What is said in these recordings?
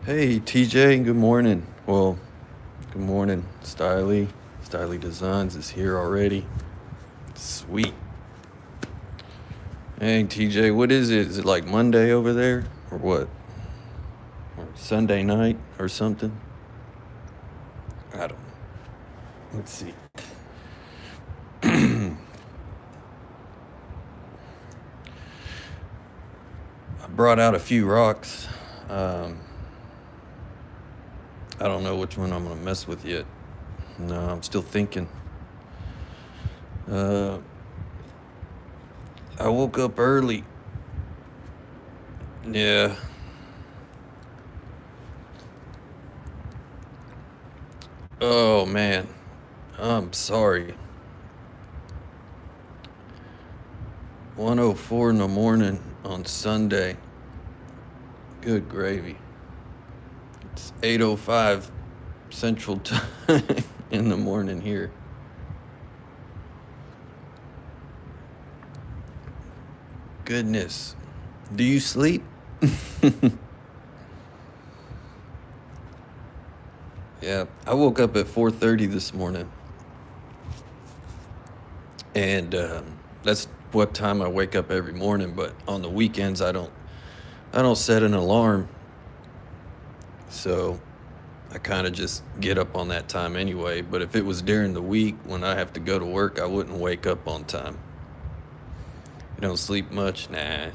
Hey, TJ, good morning. Well, good morning, Styley. Styley Designs is here already. Sweet. Hey, TJ, what is it? Is it like Monday over there? Or what? Or Sunday night or something? I don't know. Let's see. I brought out a few rocks. I don't know which one I'm going to mess with yet. No, I'm still thinking. I woke up early. Yeah. Oh, man. I'm sorry. 1:04 in the morning on Sunday. Good gravy. It's 8:05 Central Time in the morning here. Goodness. Do you sleep? Yeah, I woke up at 4:30 this morning. And that's what time I wake up every morning, but on the weekends I don't set an alarm. So I kind of just get up on that time anyway. But if it was during the week when I have to go to work, I wouldn't wake up on time. You don't sleep much? Nah.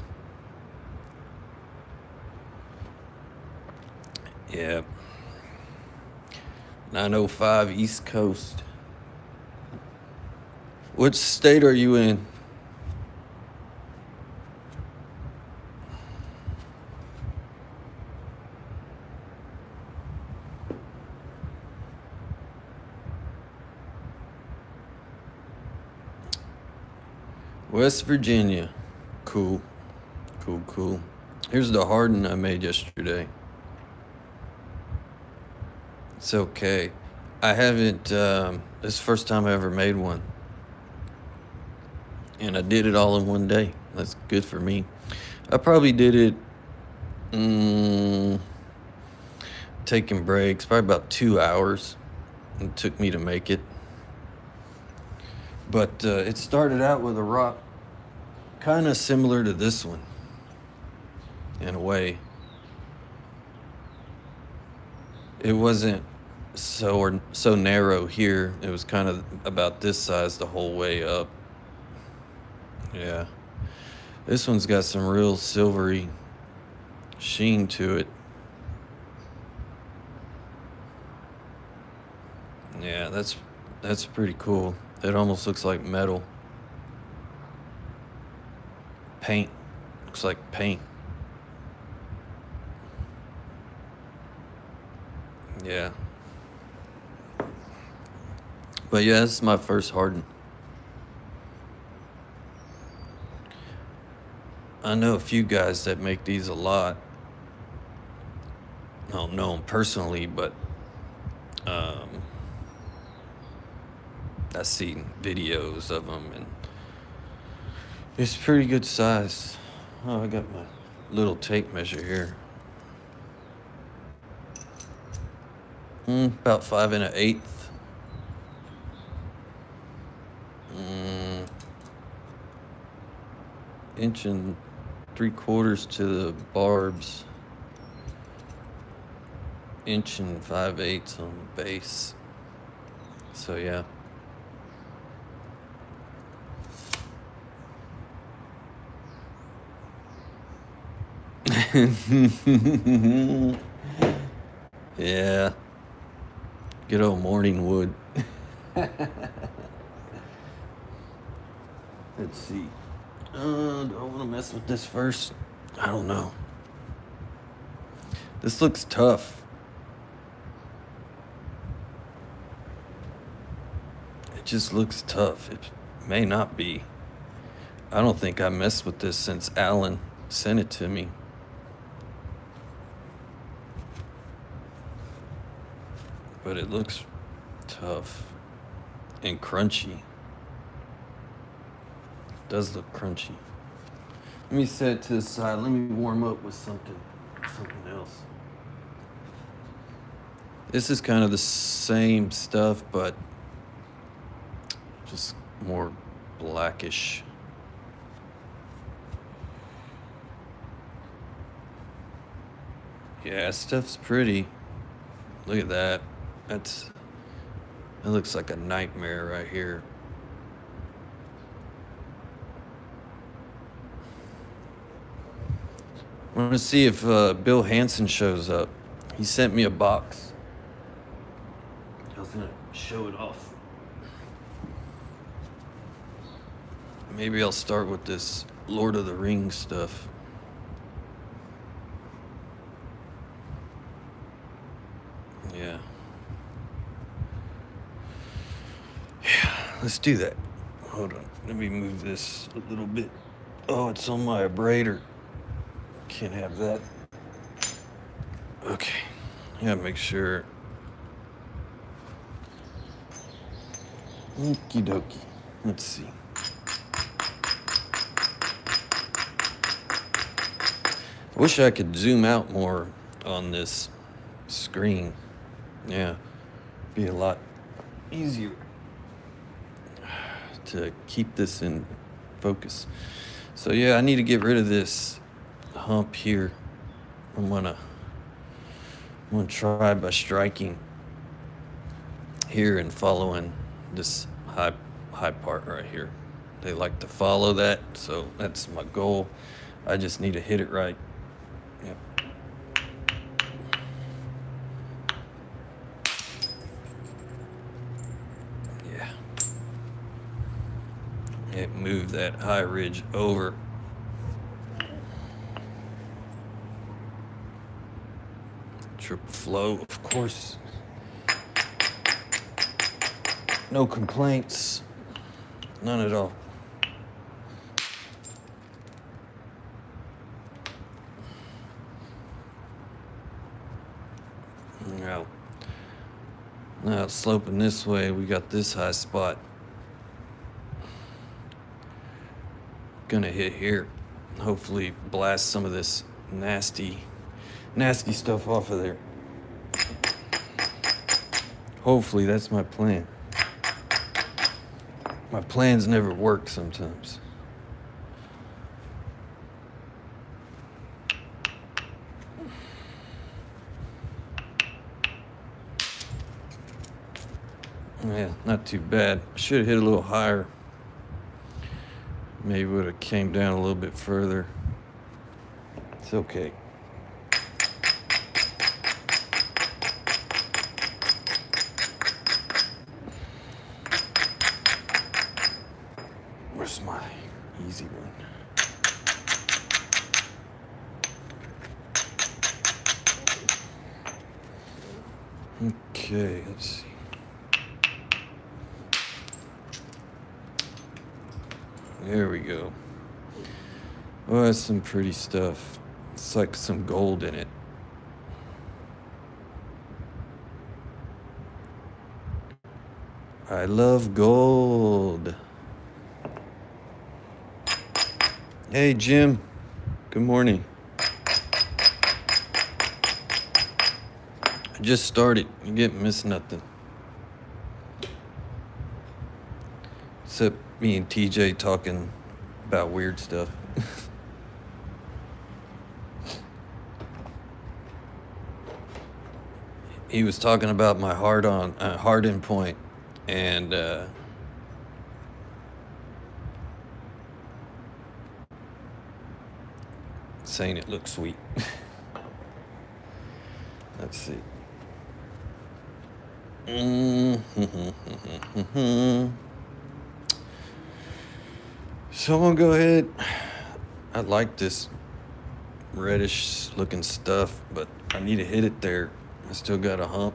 Yeah. 9:05 East Coast. Which state are you in? West Virginia. Cool. Cool. Here's the harden I made yesterday. It's okay. I haven't, this is the first time I ever made one. And I did it all in one day. That's good for me. I probably did it, taking breaks, probably about 2 hours it took me to make it. But it started out with a rock kind of similar to this one in a way. It wasn't so narrow here. It was kind of about this size the whole way up. Yeah. This one's got some real silvery sheen to it. Yeah, that's pretty cool. It almost looks like metal. Paint. Looks like paint. Yeah. But yeah, this is my first harden. I know a few guys that make these a lot. I don't know them personally, but I've seen videos of them, and it's pretty good size. Oh, I got my little tape measure here. About 5 1/8. Inch and 3/4 to the barbs. Inch and 5/8 on the base. So yeah. Yeah. Good old morning wood. Let's see. Do I want to mess with this first? I don't know. This looks tough. It just looks tough. It may not be. I don't think I messed with this since Alan sent it to me. But it looks tough and crunchy. It does look crunchy. Let me set it to the side. Let me warm up with something else. This is kind of the same stuff, but just more blackish. Yeah, stuff's pretty. Look at that. That looks like a nightmare right here. I want to see if Bill Hansen shows up. He sent me a box. I was gonna show it off. Maybe I'll start with this Lord of the Rings stuff. Yeah. Let's do that. Hold on. Let me move this a little bit. Oh, it's on my abrader. Can't have that. Okay. I gotta make sure. Okie dokie. Let's see. I wish I could zoom out more on this screen. Yeah. Be a lot easier to keep this in focus. So yeah, I need to get rid of this hump here. I'm gonna try by striking here and following this high part right here. They like to follow that, so that's my goal. I just need to hit it right. Yep. Yeah. It moved that high ridge over. Triple flow, of course. No complaints. None at all. Now it's sloping this way. We got this high spot. Gonna hit here. Hopefully blast some of this nasty stuff off of there. Hopefully that's my plan. My plans never work sometimes. Yeah, not too bad. Should have hit a little higher. Maybe would have came down a little bit further. It's okay. Where's my easy one? Okay, let's see. There we go. Oh, that's some pretty stuff. It's like some gold in it. I love gold. Hey, Jim. Good morning. I just started. You didn't miss nothing. Except me and TJ talking about weird stuff. He was talking about my hard-in point, and saying it looks sweet. Let's see. So I'm gonna go ahead. I like this reddish looking stuff, but I need to hit it there. I still got a hump.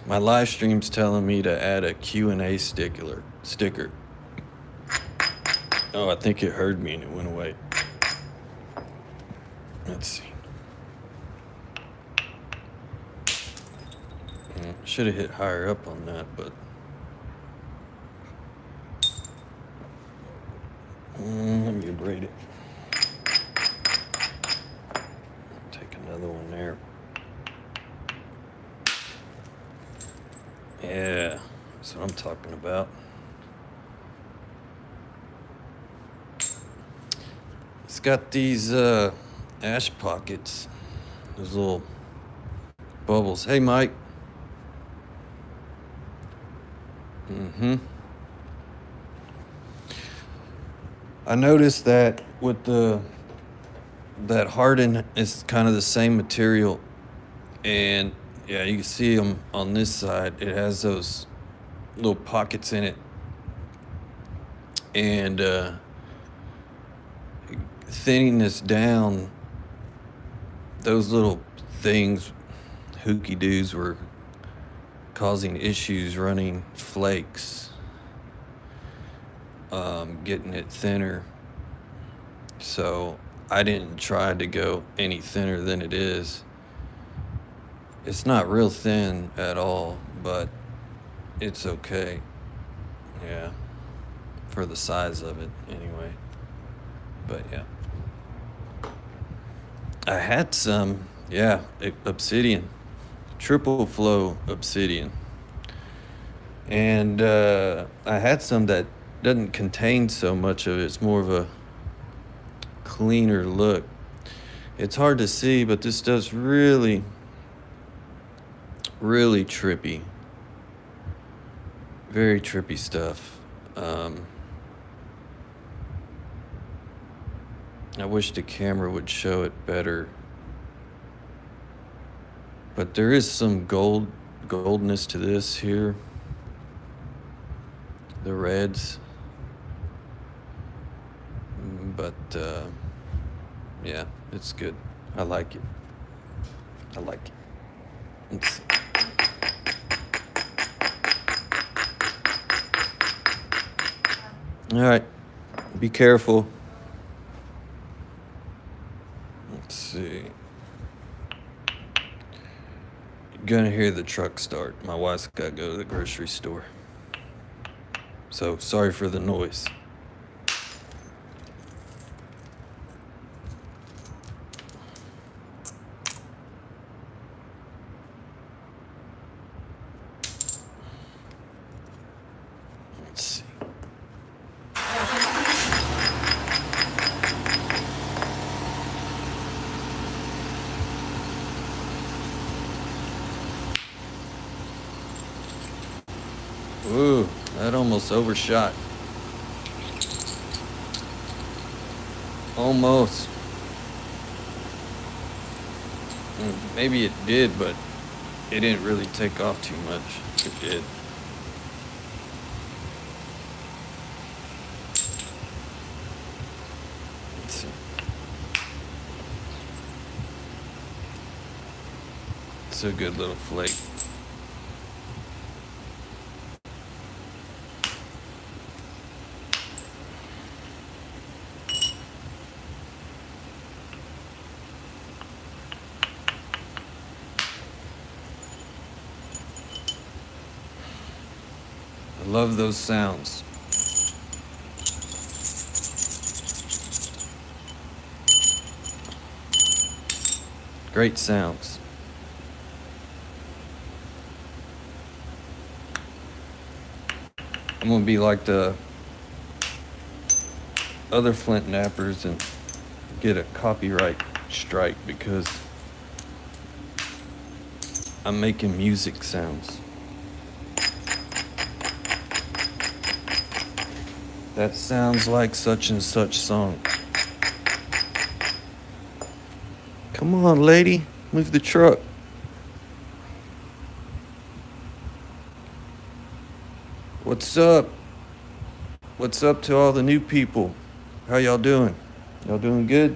My live stream's telling me to add a Q&A sticker. Oh, I think it heard me and it went away. Let's see. Should have hit higher up on that, but let me abrade it. Take another one there. Yeah, that's what I'm talking about. It's got these ash pockets, those little bubbles. Hey, Mike. I noticed that with that harden is kind of the same material, and yeah, you can see them on this side. It has those little pockets in it, and thinning this down, those little things, hooky doos, were causing issues running flakes, getting it thinner. So I didn't try to go any thinner than it is. It's not real thin at all, but it's okay. Yeah, for the size of it anyway. But yeah, I had some, obsidian, triple flow obsidian. And I had some that doesn't contain so much of it. It's more of a cleaner look. It's hard to see, but this does really, really trippy. Very trippy stuff. I wish the camera would show it better. But there is some goldness to this here. The reds. But yeah, it's good. I like it. Let's see. All right, be careful. Let's see. You're gonna hear the truck start. My wife's gotta go to the grocery store. So sorry for the noise. Let's see. Ooh, that almost overshot. Almost. Maybe it did, but it didn't really take off too much. It did. Let's see. It's a good little flake. I love those sounds. Great sounds. I'm gonna be like the other flint nappers and get a copyright strike because I'm making music sounds. That sounds like such and such song. Come on, lady. Move the truck. What's up? What's up to all the new people? How y'all doing? Y'all doing good?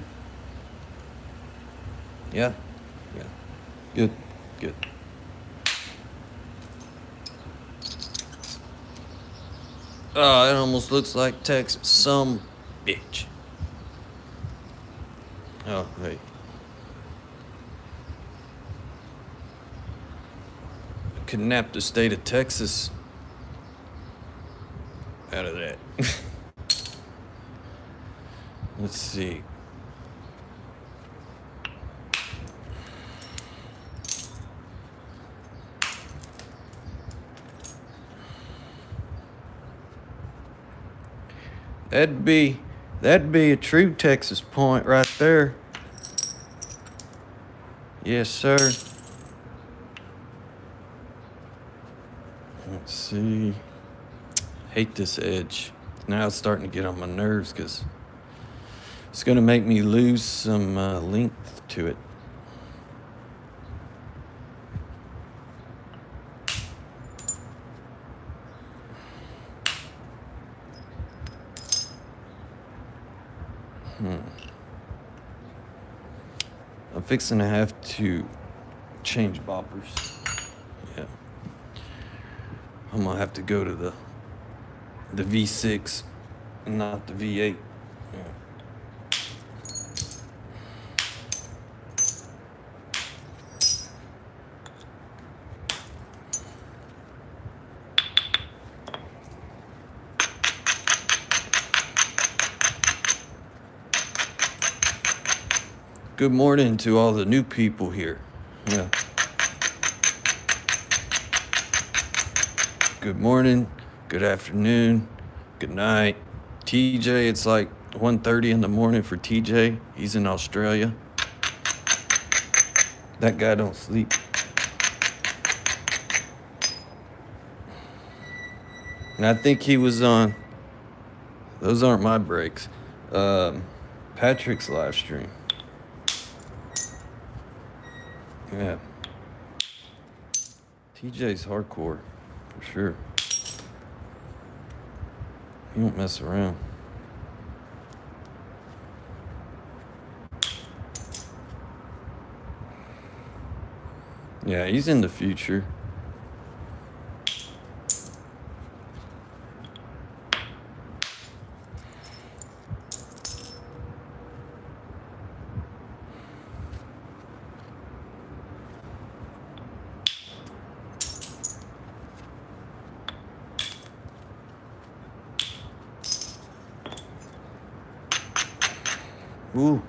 Yeah? Yeah. Good. Good. Oh, it almost looks like Texas. Some bitch. Oh, hey. Kidnapped the state of Texas out of that. Let's see. That'd be a true Texas point right there. Yes, sir. Let's see. Hate this edge. Now it's starting to get on my nerves because it's going to make me lose some length to it. I'm fixing to have to change boppers. Yeah. I'm going to have to go to the V6 and not the V8. Yeah. Good morning to all the new people here. Yeah. Good morning, good afternoon, good night. TJ, it's like 1:30 in the morning for TJ. He's in Australia. That guy don't sleep. And I think he was on, those aren't my breaks, Patrick's live stream. Yeah. TJ's hardcore, for sure. He won't mess around. Yeah, he's in the future. Ooh.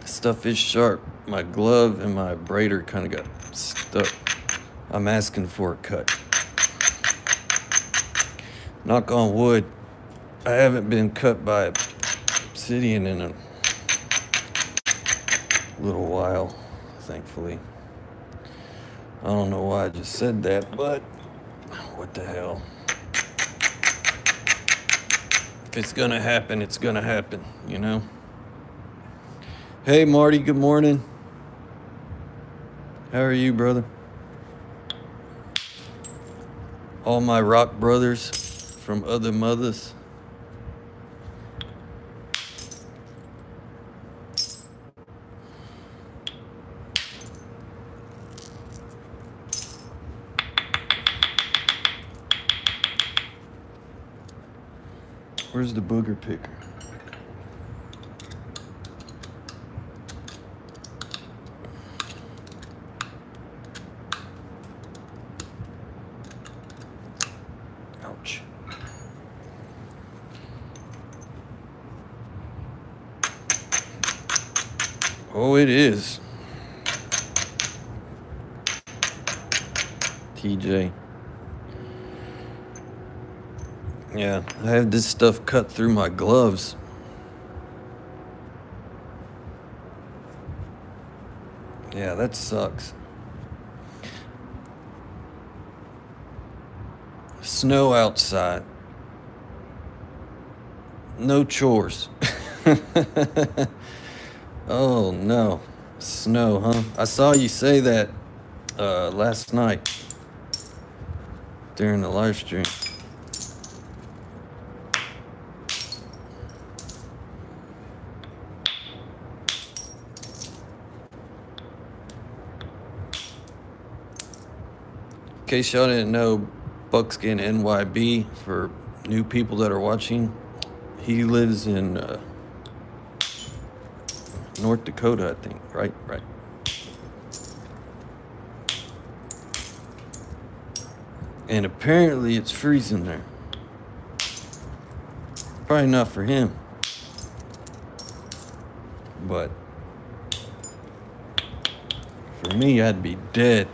Stuff is sharp. My glove and my braider kind of got stuck. I'm asking for a cut. Knock on wood. I haven't been cut by obsidian in a little while, thankfully. I don't know why I just said that, but what the hell. If it's gonna happen, it's gonna happen, you know? Hey, Marty, good morning. How are you, brother? All my rock brothers from other mothers. Where's the booger picker? Ouch. Oh, it is. TJ. Yeah, I have this stuff cut through my gloves. Yeah, that sucks. Snow outside. No chores. Oh no. Snow, huh? I saw you say that last night during the live stream. In case y'all didn't know, Buckskin NYB, for new people that are watching, he lives in North Dakota, I think. Right. And apparently it's freezing there. Probably not for him, but for me, I'd be dead.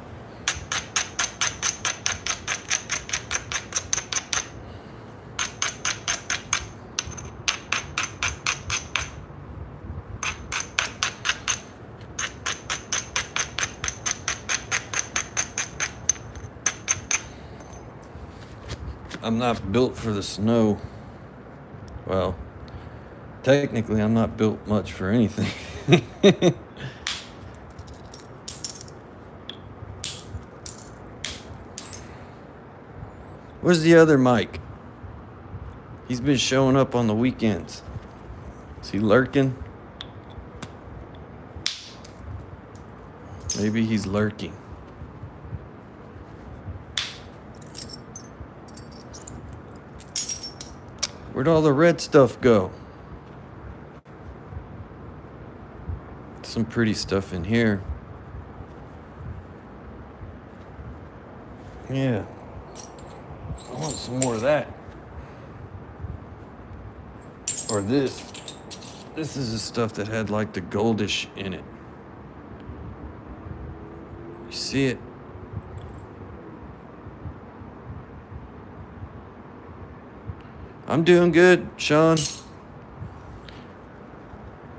I'm not built for the snow. Well, technically, I'm not built much for anything. Where's the other Mike? He's been showing up on the weekends. Is he lurking? Maybe he's lurking. Where'd all the red stuff go? Some pretty stuff in here. Yeah. I want some more of that. Or this. This is the stuff that had like the goldish in it. You see it? I'm doing good, Sean.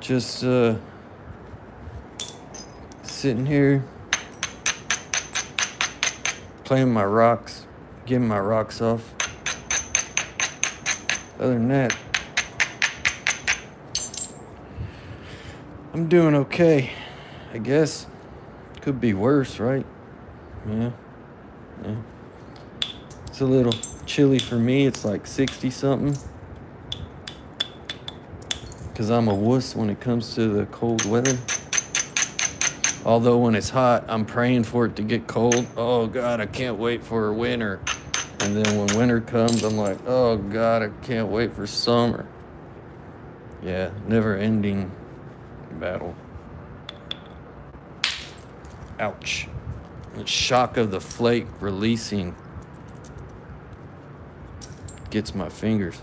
Just sitting here playing my rocks, getting my rocks off. Other than that, I'm doing okay, I guess. Could be worse, right? Yeah. It's a little chilly for me. It's like 60 something. Because I'm a wuss when it comes to the cold weather. Although when it's hot, I'm praying for it to get cold. Oh God, I can't wait for winter. And then when winter comes, I'm like, oh God, I can't wait for summer. Yeah, never ending battle. Ouch. The shock of the flake releasing gets my fingers.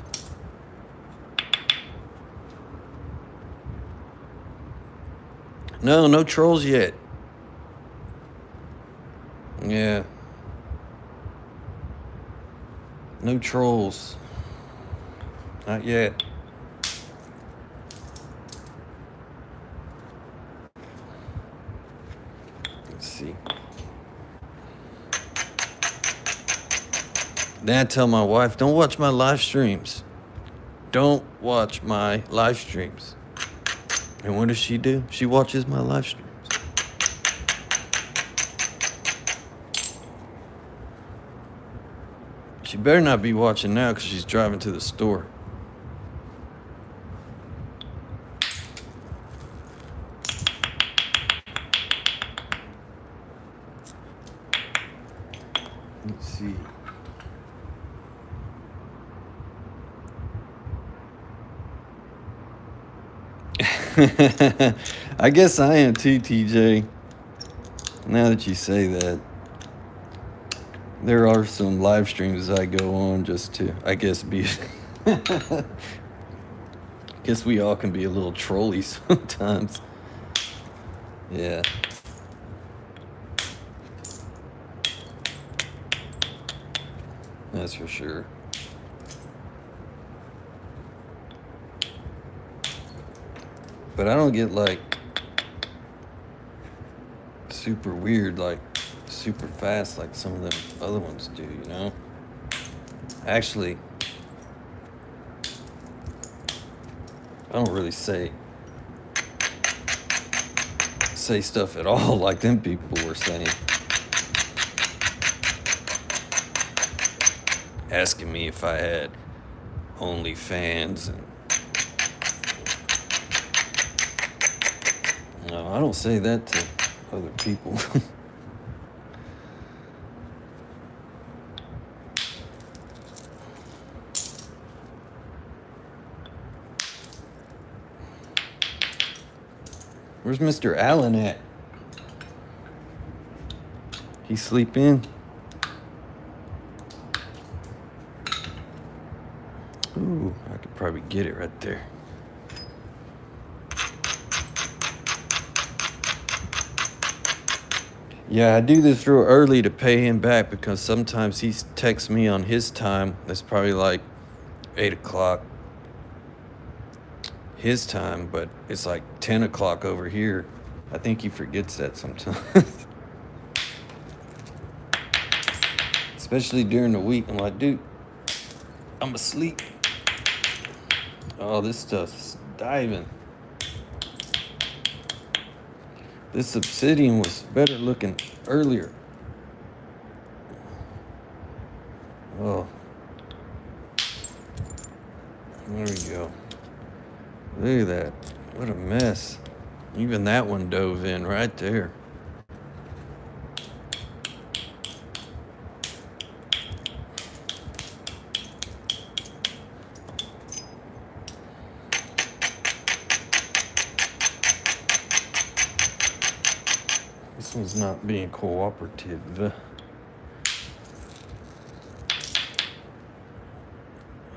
No trolls yet. Yeah. No trolls. Not yet. Let's see. Then I tell my wife, don't watch my live streams. Don't watch my live streams. And what does she do? She watches my live streams. She better not be watching now because she's driving to the store. Let's see. I guess I am too, TJ. Now that you say that. There are some live streams I go on just to, I guess, be... Guess we all can be a little trolly sometimes. Yeah. That's for sure. But I don't get like super weird, like super fast like some of them other ones do, you know? Actually, I don't really say say stuff at all like them people were saying. Asking me if I had OnlyFans. And no, I don't say that to other people. Where's Mr. Allen at? He sleeping? Ooh, I could probably get it right there. Yeah, I do this real early to pay him back because sometimes he texts me on his time. It's probably like 8 o'clock his time, but it's like 10 o'clock over here. I think he forgets that sometimes. Especially during the week. I'm like, dude, I'm asleep. Oh, this stuff's diving. This obsidian was better looking earlier. Oh. There we go. Look at that. What a mess. Even that one dove in right there. This one's not being cooperative.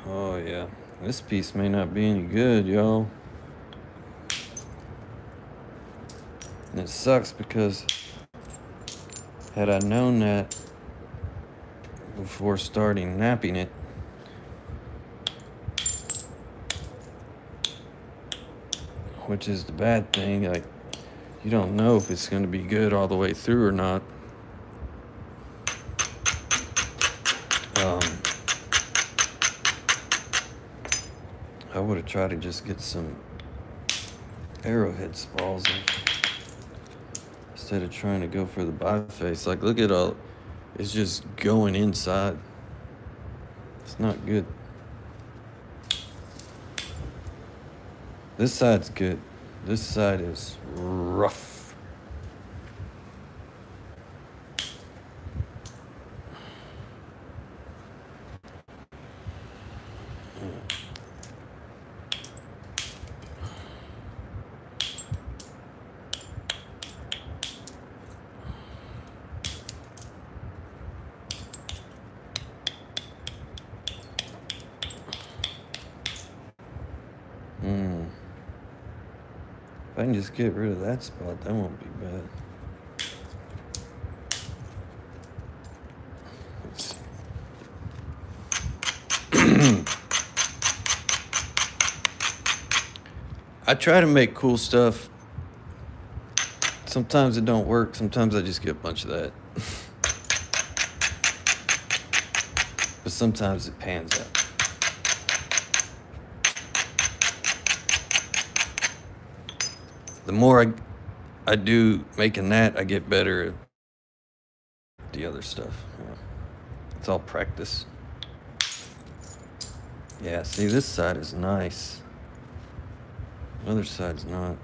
Oh, yeah. This piece may not be any good, y'all. And it sucks because had I known that before starting napping it, which is the bad thing, like, you don't know if it's going to be good all the way through or not. I would have tried to just get some arrowhead spalls instead of trying to go for the biface. Like, look at all, it's just going inside. It's not good. This side's good. This side is rough. If I can just get rid of that spot, that won't be bad. Let's see. I try to make cool stuff. Sometimes it don't work. Sometimes I just get a bunch of that. But sometimes it pans out. The more I do making that, I get better at the other stuff. Yeah. It's all practice. Yeah, see, this side is nice. The other side's not.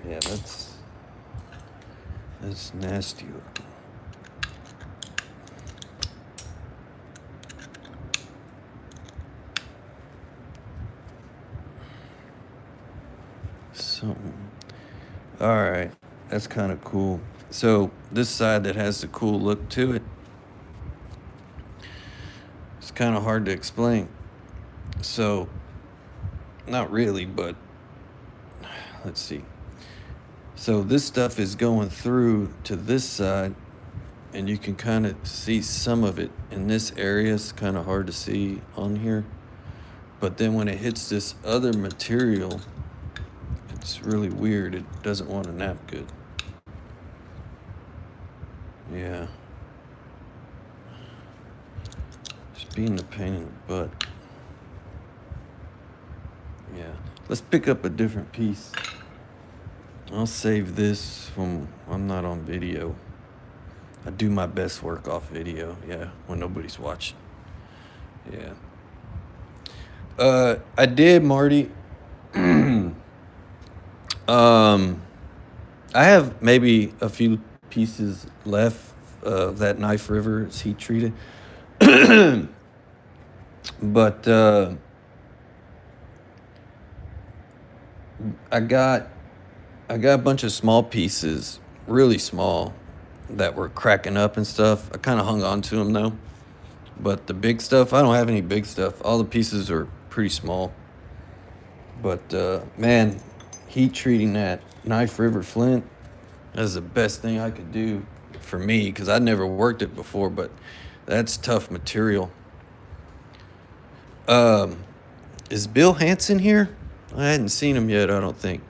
Yeah, that's nasty looking. Something. All right, that's kind of cool. So this side that has the cool look to it, it's kind of hard to explain. So, not really, but let's see. So this stuff is going through to this side, and you can kind of see some of it in this area. It's kind of hard to see on here. But then when it hits this other material, it's really weird. It doesn't want to nap good. Yeah. Just being a pain in the butt. Yeah. Let's pick up a different piece. I'll save this from I'm not on video. I do my best work off video, yeah, when nobody's watching. Yeah. I did, Marty. I have maybe a few pieces left of that Knife River. It's heat treated. But I got a bunch of small pieces, really small, that were cracking up and stuff. I kind of hung on to them though. But the big stuff, I don't have any big stuff. All the pieces are pretty small. But man, heat treating that Knife River flint, that's the best thing I could do for me, because I'd never worked it before, but that's tough material. Is Bill Hansen here? I hadn't seen him yet, I don't think.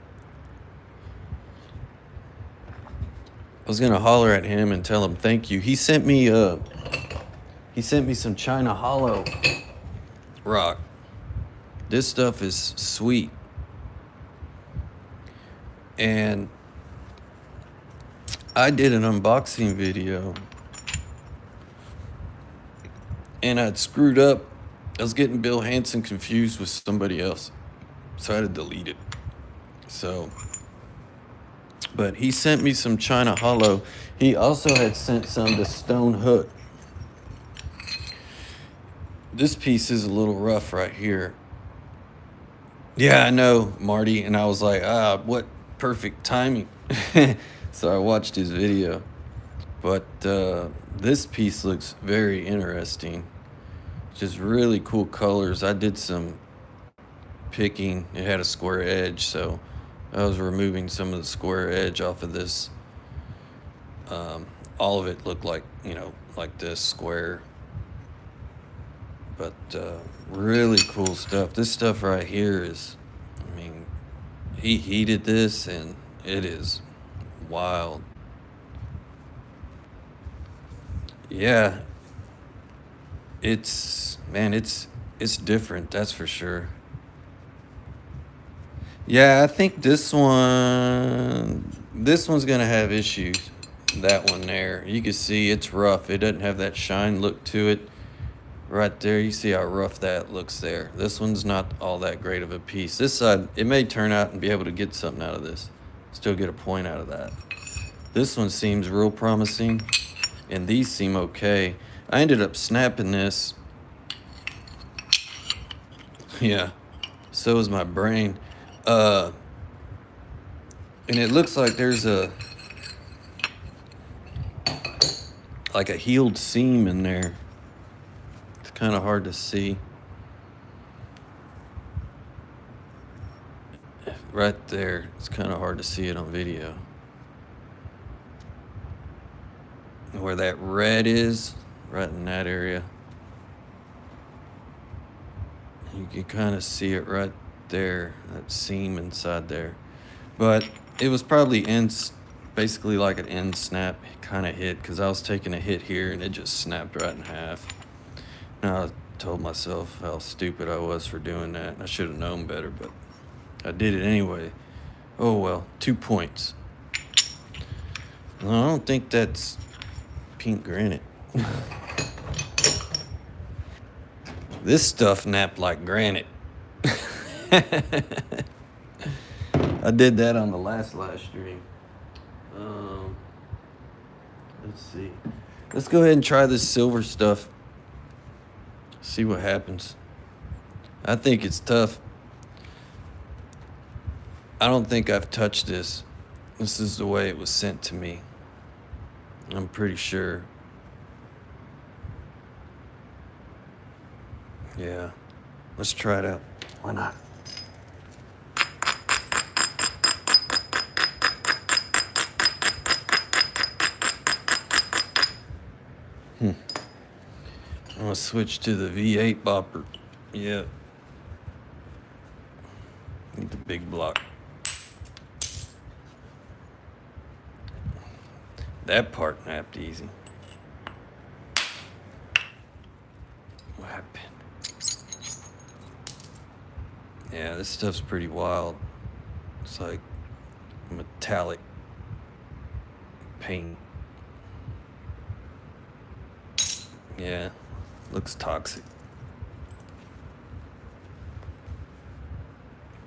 I was gonna holler at him and tell him thank you. He sent me some China Hollow rock. This stuff is sweet. And I did an unboxing video, and I'd screwed up. I was getting Bill Hansen confused with somebody else, so I had to delete it. So, but he sent me some China Hollow. He also had sent some to Stone Hook. This piece is a little rough right here. Yeah, I know, Marty. And I was like, what perfect timing. So I watched his video. But this piece looks very interesting. Just really cool colors. I did some picking. It had a square edge, so I was removing some of the square edge off of this. All of it looked like, like this square. But really cool stuff. This stuff right here is, he heated this and it is wild. Yeah. It's different, that's for sure. Yeah, I think this one's gonna have issues. That one there. You can see it's rough. It doesn't have that shine look to it. Right there, you see how rough that looks there. This one's not all that great of a piece. This side, it may turn out and be able to get something out of this. Still get a point out of that. This one seems real promising, and these seem okay. I ended up snapping this. Yeah, so is my brain. And it looks like there's a healed seam in there. Kind of hard to see. Right there, it's kind of hard to see it on video. Where that red is, right in that area. You can kind of see it right there, that seam inside there. But it was probably basically like an end snap kind of hit, because I was taking a hit here and it just snapped right in half. Now, I told myself how stupid I was for doing that. I should have known better, but I did it anyway. Oh well, 2 points. No, I don't think that's pink granite. This stuff napped like granite. I did that on the last live stream. Let's see. Let's go ahead and try this silver stuff. See what happens. I think it's tough. I don't think I've touched this. This is the way it was sent to me. I'm pretty sure. Yeah. Let's try it out. Why not? gonna switch to the V8 bopper. Yeah. Need the big block. That part napped easy. What happened? Yeah, this stuff's pretty wild. It's like metallic paint. Yeah, looks toxic.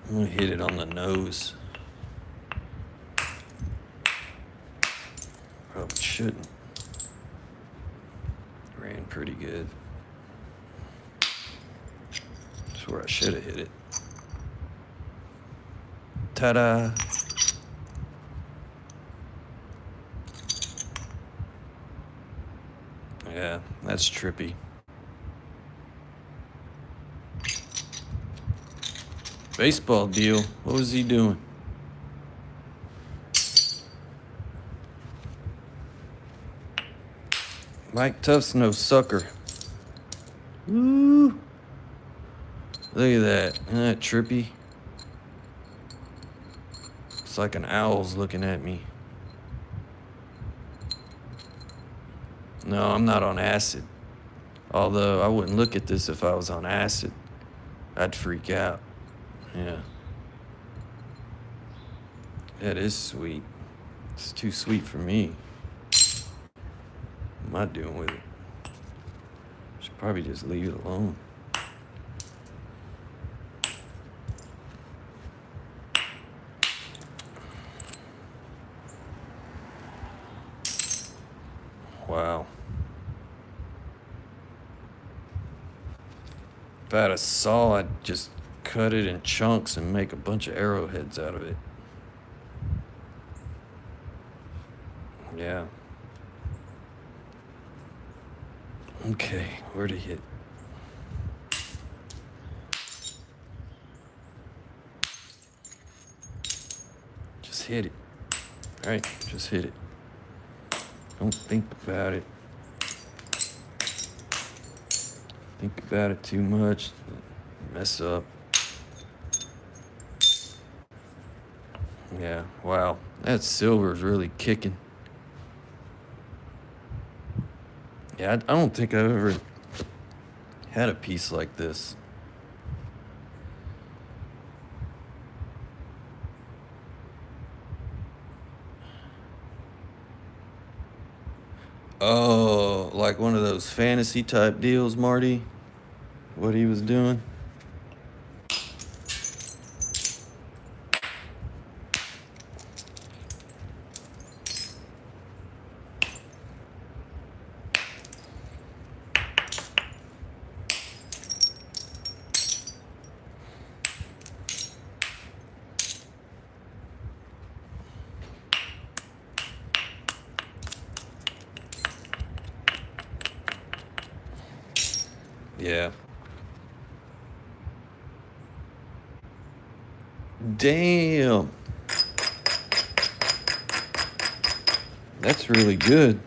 I'm gonna hit it on the nose. Probably shouldn't. Ran pretty good. That's where I should have hit it. Ta-da! Yeah, that's trippy. Baseball deal. What was he doing? Mike Tuff's no sucker. Woo! Look at that. Isn't that trippy? It's like an owl's looking at me. No, I'm not on acid. Although I wouldn't look at this if I was on acid. I'd freak out. Yeah. That is sweet. It's too sweet for me. What am I doing with it? Should probably just leave it alone. Wow. If I had a saw, I'd just cut it in chunks and make a bunch of arrowheads out of it. Yeah. Okay, where'd it hit? Just hit it. All right, just hit it. Don't think about it. Think about it too much. Mess up. Yeah, wow. That silver's really kicking. Yeah, I don't think I've ever had a piece like this. Oh, like one of those fantasy type deals, Marty? What he was doing? Yeah. Damn. That's really good.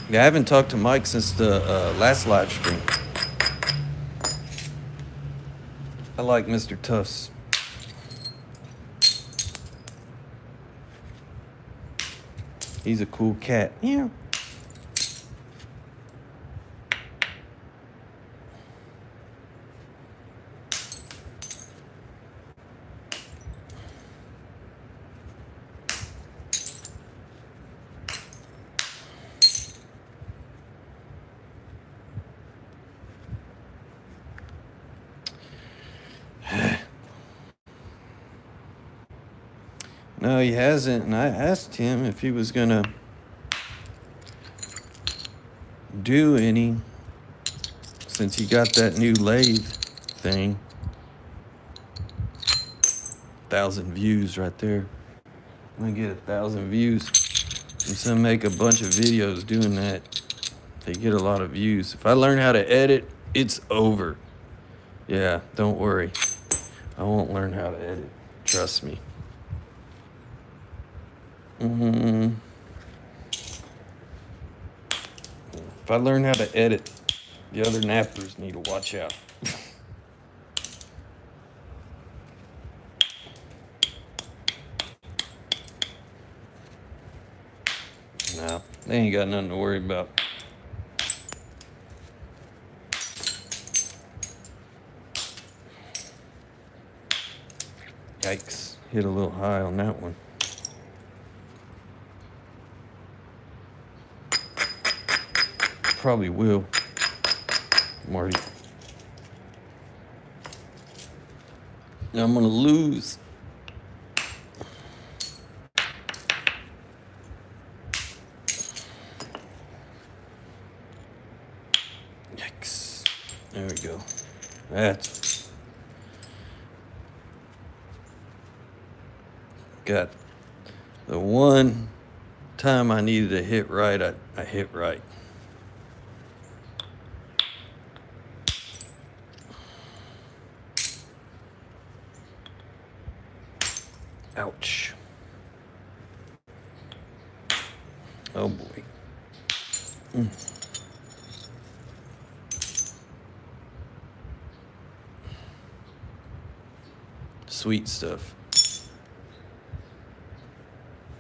Yeah, I haven't talked to Mike since the last live stream. I like Mr. Tuffs. He's a cool cat. Yeah. No, he hasn't. And I asked him if he was going to do any since he got that new lathe thing. 1,000 views right there. I'm going to get 1,000 views. I'm just going to make a bunch of videos doing that. They get a lot of views. If I learn how to edit, it's over. Yeah, don't worry. I won't learn how to edit. Trust me. Mm, if I learn how to edit, the other nappers need to watch out. No, they ain't got nothing to worry about. Yikes, hit a little high on that one. Probably will, Marty. I'm gonna lose. Yikes. There we go. That's got the one time I needed to hit right, I hit right. Ouch. Oh boy. Sweet stuff.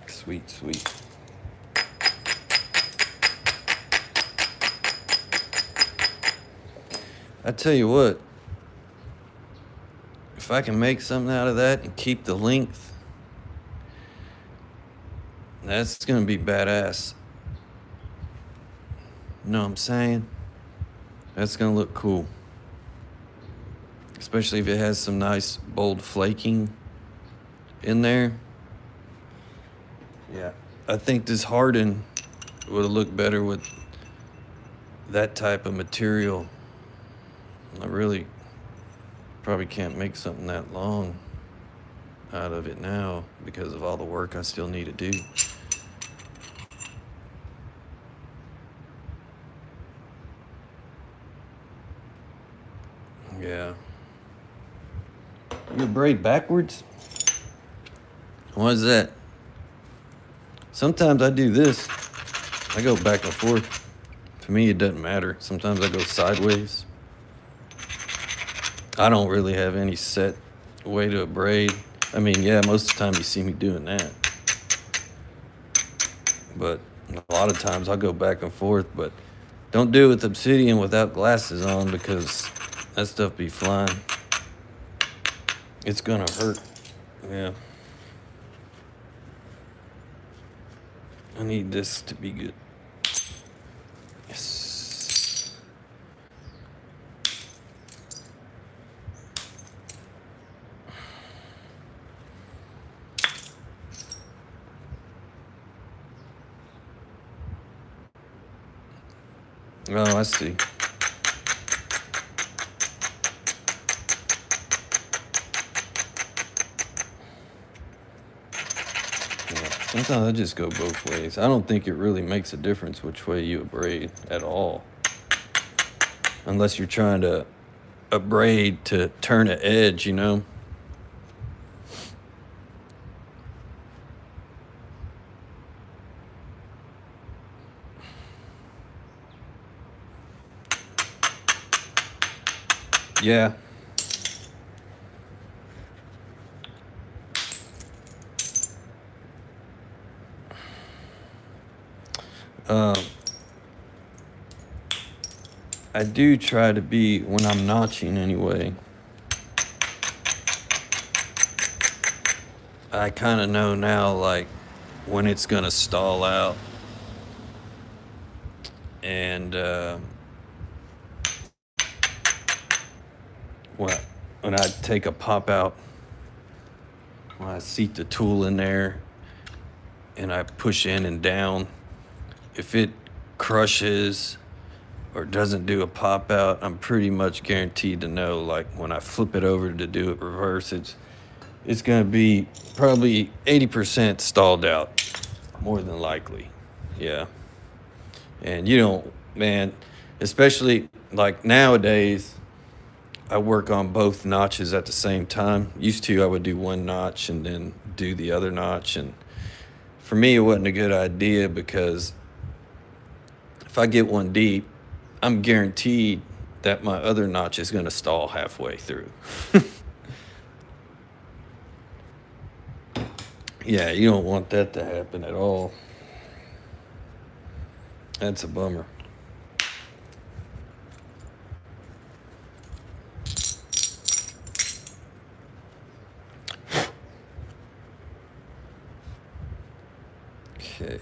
Sweet, sweet. I tell you what, if I can make something out of that and keep the length, that's gonna be badass. You know what I'm saying? That's gonna look cool. Especially if it has some nice bold flaking in there. Yeah. I think this harden would look better with that type of material. I really probably can't make something that long out of it now because of all the work I still need to do. Yeah. You braid backwards? Why is that? Sometimes I do this. I go back and forth. To me, it doesn't matter. Sometimes I go sideways. I don't really have any set way to braid. I mean, yeah, most of the time you see me doing that. But a lot of times I'll go back and forth. But don't do it with obsidian without glasses on because that stuff be flying. It's gonna hurt. Yeah. I need this to be good. Yes. Oh, I see. Sometimes I just go both ways. I don't think it really makes a difference which way you braid at all. Unless you're trying to braid to turn an edge, you know? Yeah. I do try to be, when I'm notching anyway, I kind of know now, like, when it's going to stall out. And when I take a pop out, when I seat the tool in there and I push in and down, if it crushes or doesn't do a pop out, I'm pretty much guaranteed to know, like, when I flip it over to do it reverse, it's going to be probably 80% stalled out, more than likely. Yeah. And you don't, man, especially like nowadays, I work on both notches at the same time. Used to, I would do one notch and then do the other notch. And for me, it wasn't a good idea because if I get one deep, I'm guaranteed that my other notch is going to stall halfway through. Yeah, you don't want that to happen at all. That's a bummer. Okay.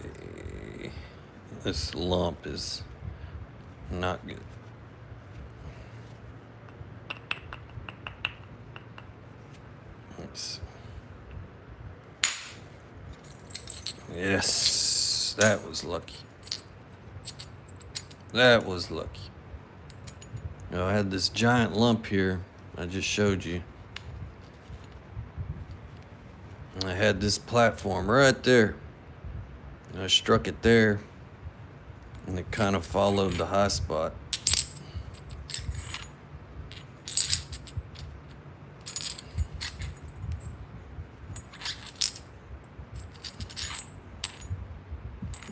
This lump is not good. Let's see. Yes, that was lucky. That was lucky. I had this giant lump here I just showed you. And I had this platform right there. And I struck it there, and it kind of followed the high spot.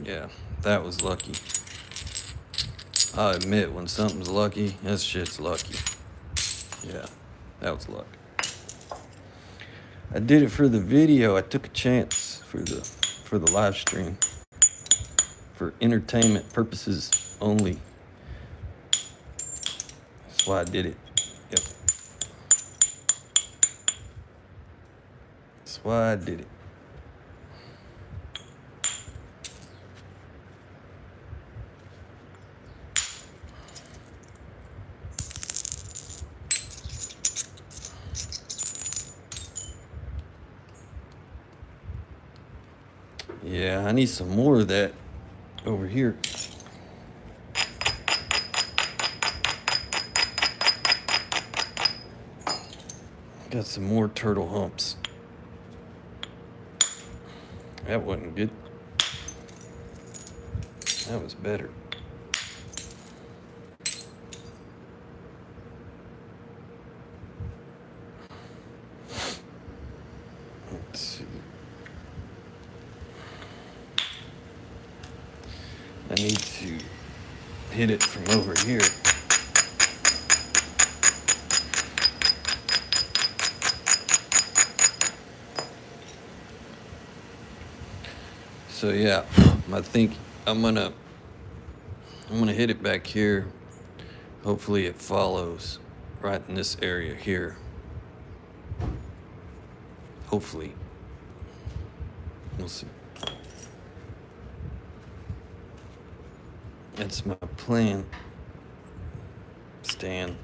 Yeah, that was lucky. I admit, when something's lucky, that shit's lucky. Yeah, that was luck. I did it for the video. I took a chance for the live stream. For entertainment purposes only. That's why I did it. Yep. That's why I did it. Yeah, I need some more of that over here. Got some more turtle humps. That wasn't good. That was better. Let's see. I need to hit it from over here. So yeah, I think I'm gonna hit it back here. Hopefully it follows right in this area here. Hopefully. We'll see. That's my plan. Stan.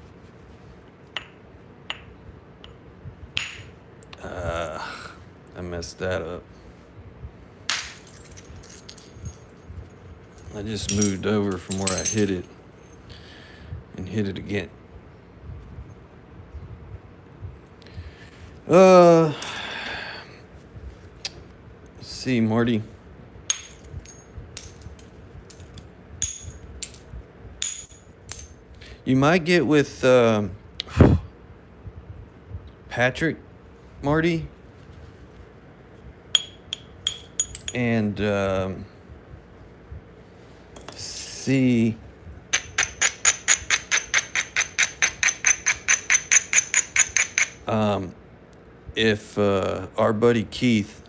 I messed that up. I just moved over from where I hit it and hit it again. Let's see, Marty. You might get with Patrick, Marty, and see if our buddy Keith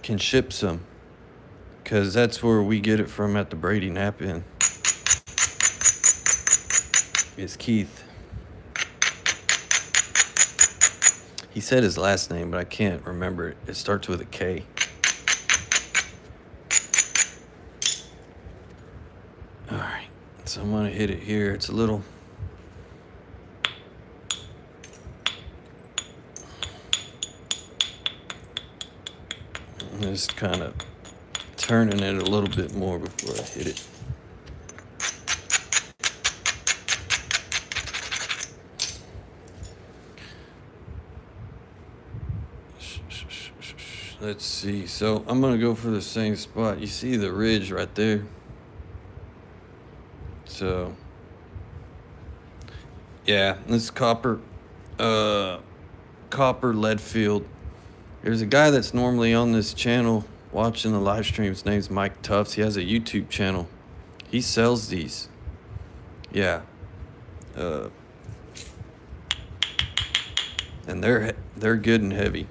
can ship some, because that's where we get it from at the Brady Nap Inn. It's Keith. He said his last name, but I can't remember it. It starts with a K. All right, so I'm gonna hit it here. It's a little. I'm just kind of turning it a little bit more before I hit it. Let's see. So I'm going to go for the same spot. You see the ridge right there? So, yeah, this copper lead field. There's a guy that's normally on this channel watching the live stream. His name's Mike Tufts. He has a YouTube channel. He sells these. Yeah. And they're good and heavy.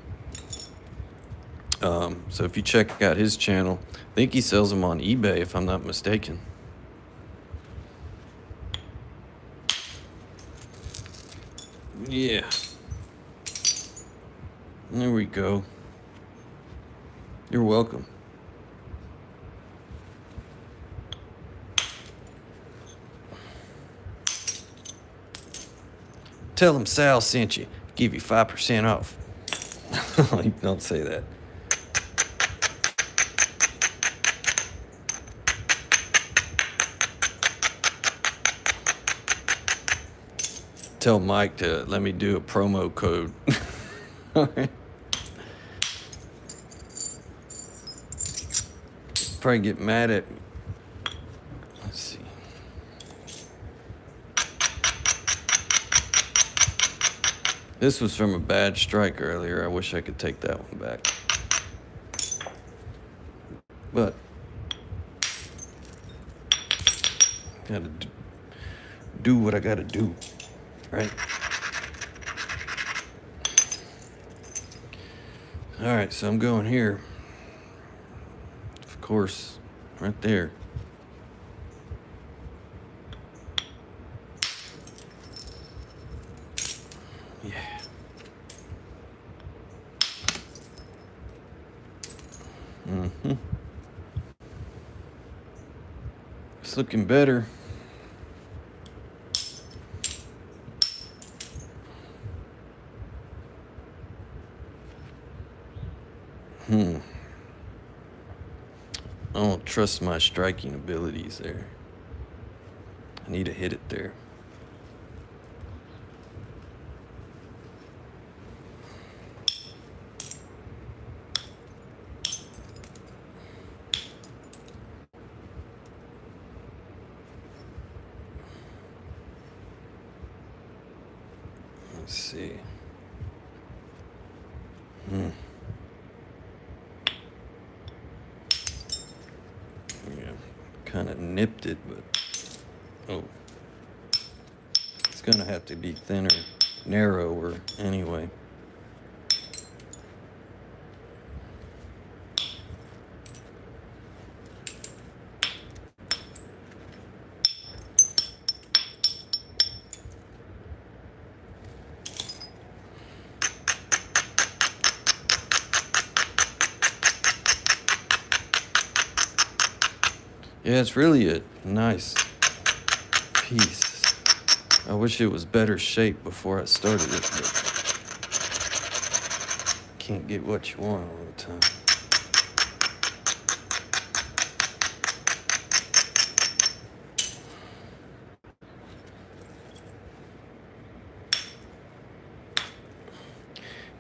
So if you check out his channel, I think he sells them on eBay, if I'm not mistaken. Yeah. There we go. You're welcome. Tell him Sal sent you. Give you 5% off. Don't say that. Tell Mike to let me do a promo code. Probably get mad at me. Let's see. This was from a bad strike earlier. I wish I could take that one back. But gotta do what I gotta do, right? All right, so I'm going here. Of course, right there. Yeah. Mm-hmm. It's looking better. I don't trust my striking abilities there. I need to hit it there. Let's see. Yeah, kind of nipped it, but it's gonna have to be thinner, narrower anyway. Yeah, it's really a nice piece. I wish it was better shape before I started it, but can't get what you want all the time.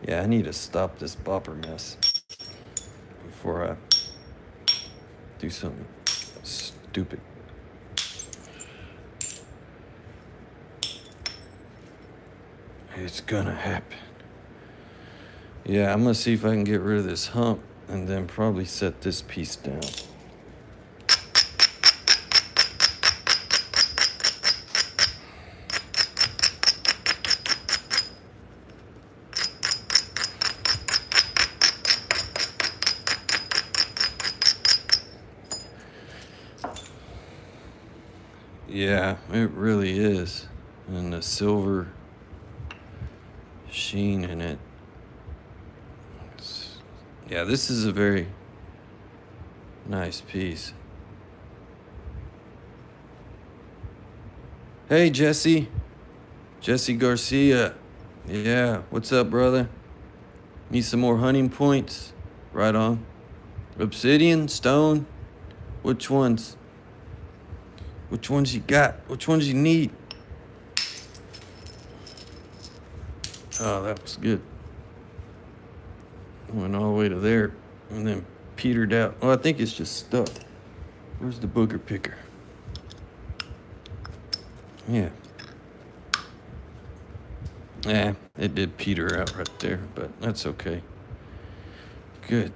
Yeah, I need to stop this bopper mess before I do something stupid. It's gonna happen. Yeah, I'm gonna see if I can get rid of this hump and then probably set this piece down. Yeah, it really is. And the silver sheen in it. Yeah, this is a very nice piece. Hey, Jesse Garcia. Yeah, what's up, brother? Need some more hunting points? Right on. Obsidian, stone? Which ones? Which ones you got? Which ones you need? Oh, that was good. Went all the way to there and then petered out. Oh, I think it's just stuck. Where's the booger picker? Yeah. Yeah, it did peter out right there, but that's okay. good.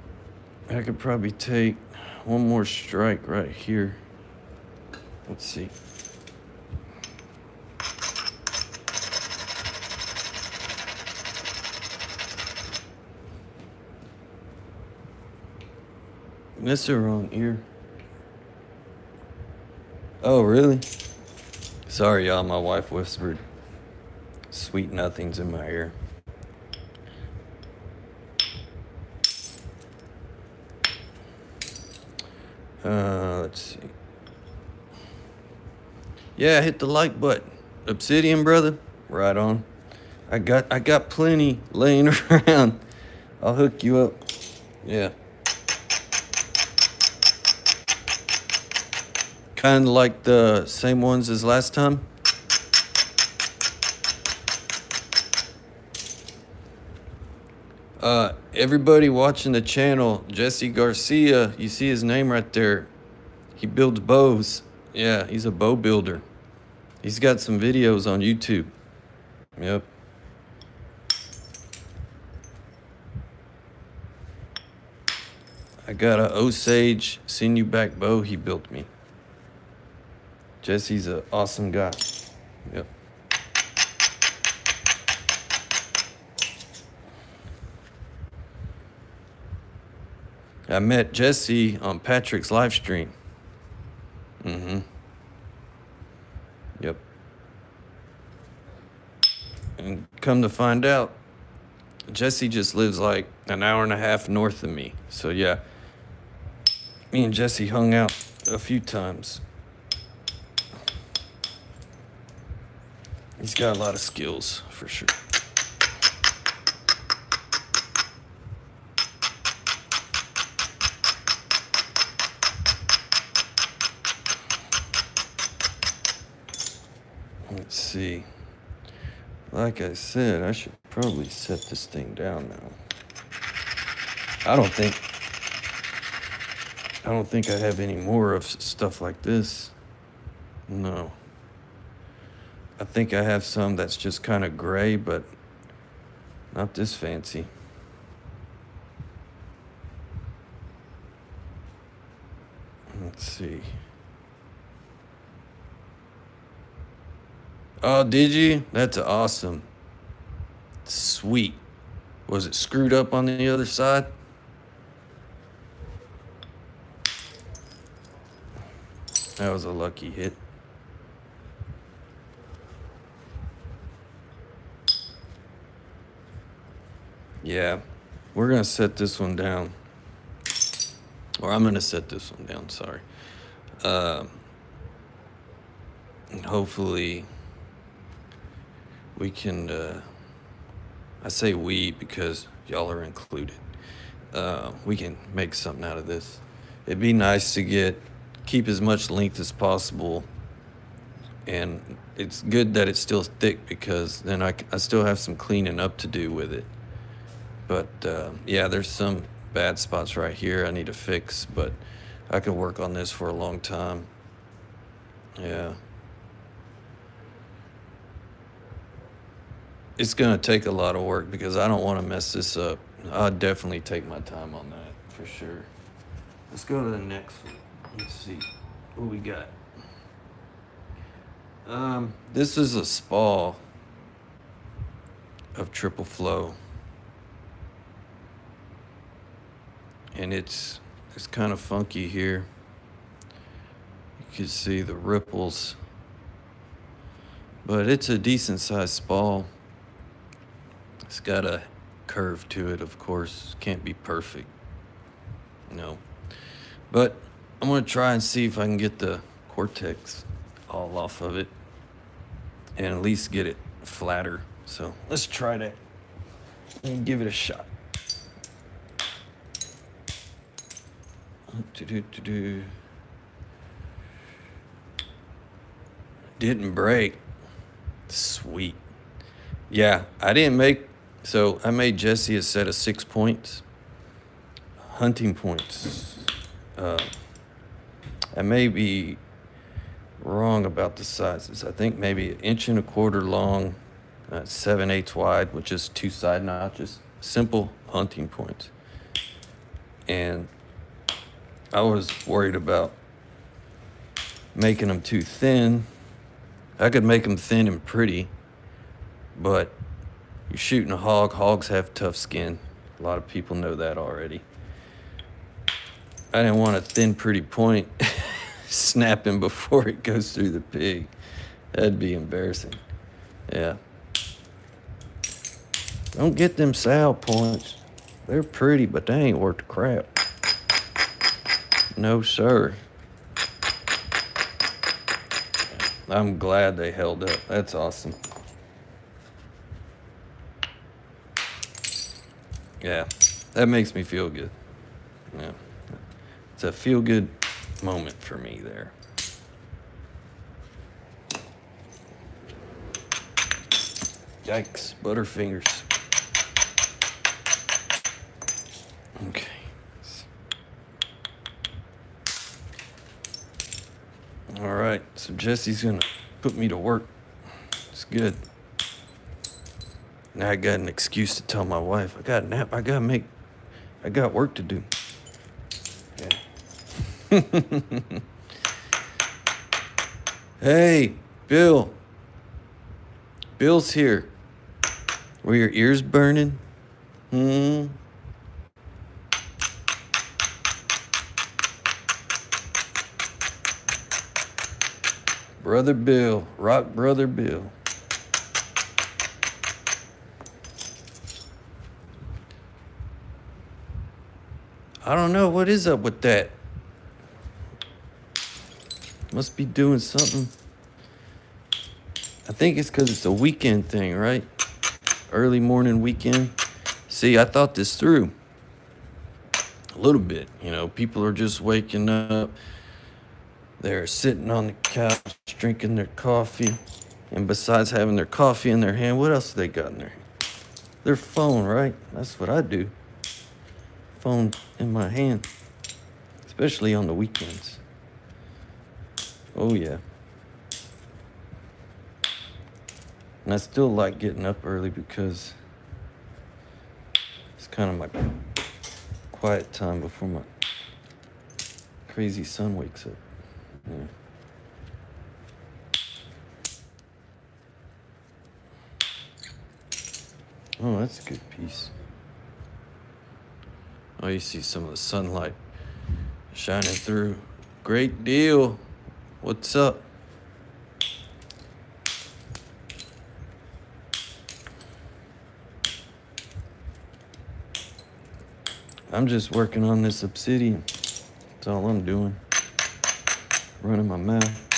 I could probably take one more strike right here. Let's see. That's the wrong ear. Oh, really? Sorry, y'all. My wife whispered sweet nothings in my ear. Let's see. Yeah, hit the like button. Obsidian, brother. Right on. I got plenty laying around. I'll hook you up. Yeah. Kind of like the same ones as last time. Everybody watching the channel, Jesse Garcia, you see his name right there. He builds bows. Yeah, he's a bow builder. He's got some videos on YouTube. Yep. I got a Osage sinew back bow he built me. Jesse's an awesome guy. Yep. I met Jesse on Patrick's live stream. Yep. And come to find out, Jesse just lives like an hour and a half north of me. So yeah, me and Jesse hung out a few times. He's got a lot of skills, for sure. Let's see. Like I said, I should probably set this thing down now. I don't think I have any more of stuff like this. No. I think I have some that's just kind of gray, but not this fancy. Let's see. Oh, did you? That's awesome. Sweet. Was it screwed up on the other side? That was a lucky hit. Yeah, we're going to set this one down. Or I'm going to set this one down, sorry. And hopefully we can, I say we because y'all are included. We can make something out of this. It'd be nice to keep as much length as possible. And it's good that it's still thick because then I still have some cleaning up to do with it. But yeah, there's some bad spots right here I need to fix, but I could work on this for a long time. Yeah. It's going to take a lot of work because I don't want to mess this up. I'll definitely take my time on that for sure. Let's go to the next one. Let's see what we got. This is a spa of triple flow. And it's kind of funky here. You can see the ripples. But it's a decent sized spa. It's got a curve to it, of course. Can't be perfect. No. But I'm going to try and see if I can get the cortex all off of it. And at least get it flatter. So let's try that and give it a shot. Didn't break. Sweet. Yeah, I made Jesse a set of 6 points. Hunting points. I may be wrong about the sizes. I think maybe 1.25 inches long, 7/8 wide with just 2 side notches. Simple hunting points. and I was worried about making them too thin. I could make them thin and pretty, but you're shooting a hog. Hogs have tough skin. A lot of people know that already. I didn't want a thin, pretty point snapping before it goes through the pig. That'd be embarrassing. Yeah. Don't get them sow points. They're pretty, but they ain't worth the crap. No, sir. I'm glad they held up. That's awesome. Yeah, that makes me feel good. Yeah. It's a feel-good moment for me there. Yikes, Butterfingers. Okay. All right, so Jesse's gonna put me to work. It's good. Now I got an excuse to tell my wife, I got a nap, I got work to do. Yeah. Hey, Bill. Bill's here. Were your ears burning? Brother Bill, rock brother Bill. I don't know, what is up with that? Must be doing something. I think it's because it's a weekend thing, right? Early morning weekend. See, I thought this through a little bit. You know, people are just waking up. They're sitting on the couch, drinking their coffee. And besides having their coffee in their hand, what else do they got in their hand? Their phone, right? That's what I do. Phone in my hand. Especially on the weekends. Oh, yeah. And I still like getting up early because it's kind of my quiet time before my crazy son wakes up. Yeah. Oh, that's a good piece. Oh, you see some of the sunlight shining through. Great deal. What's up? I'm just working on this obsidian. That's all I'm doing. Running my mouth.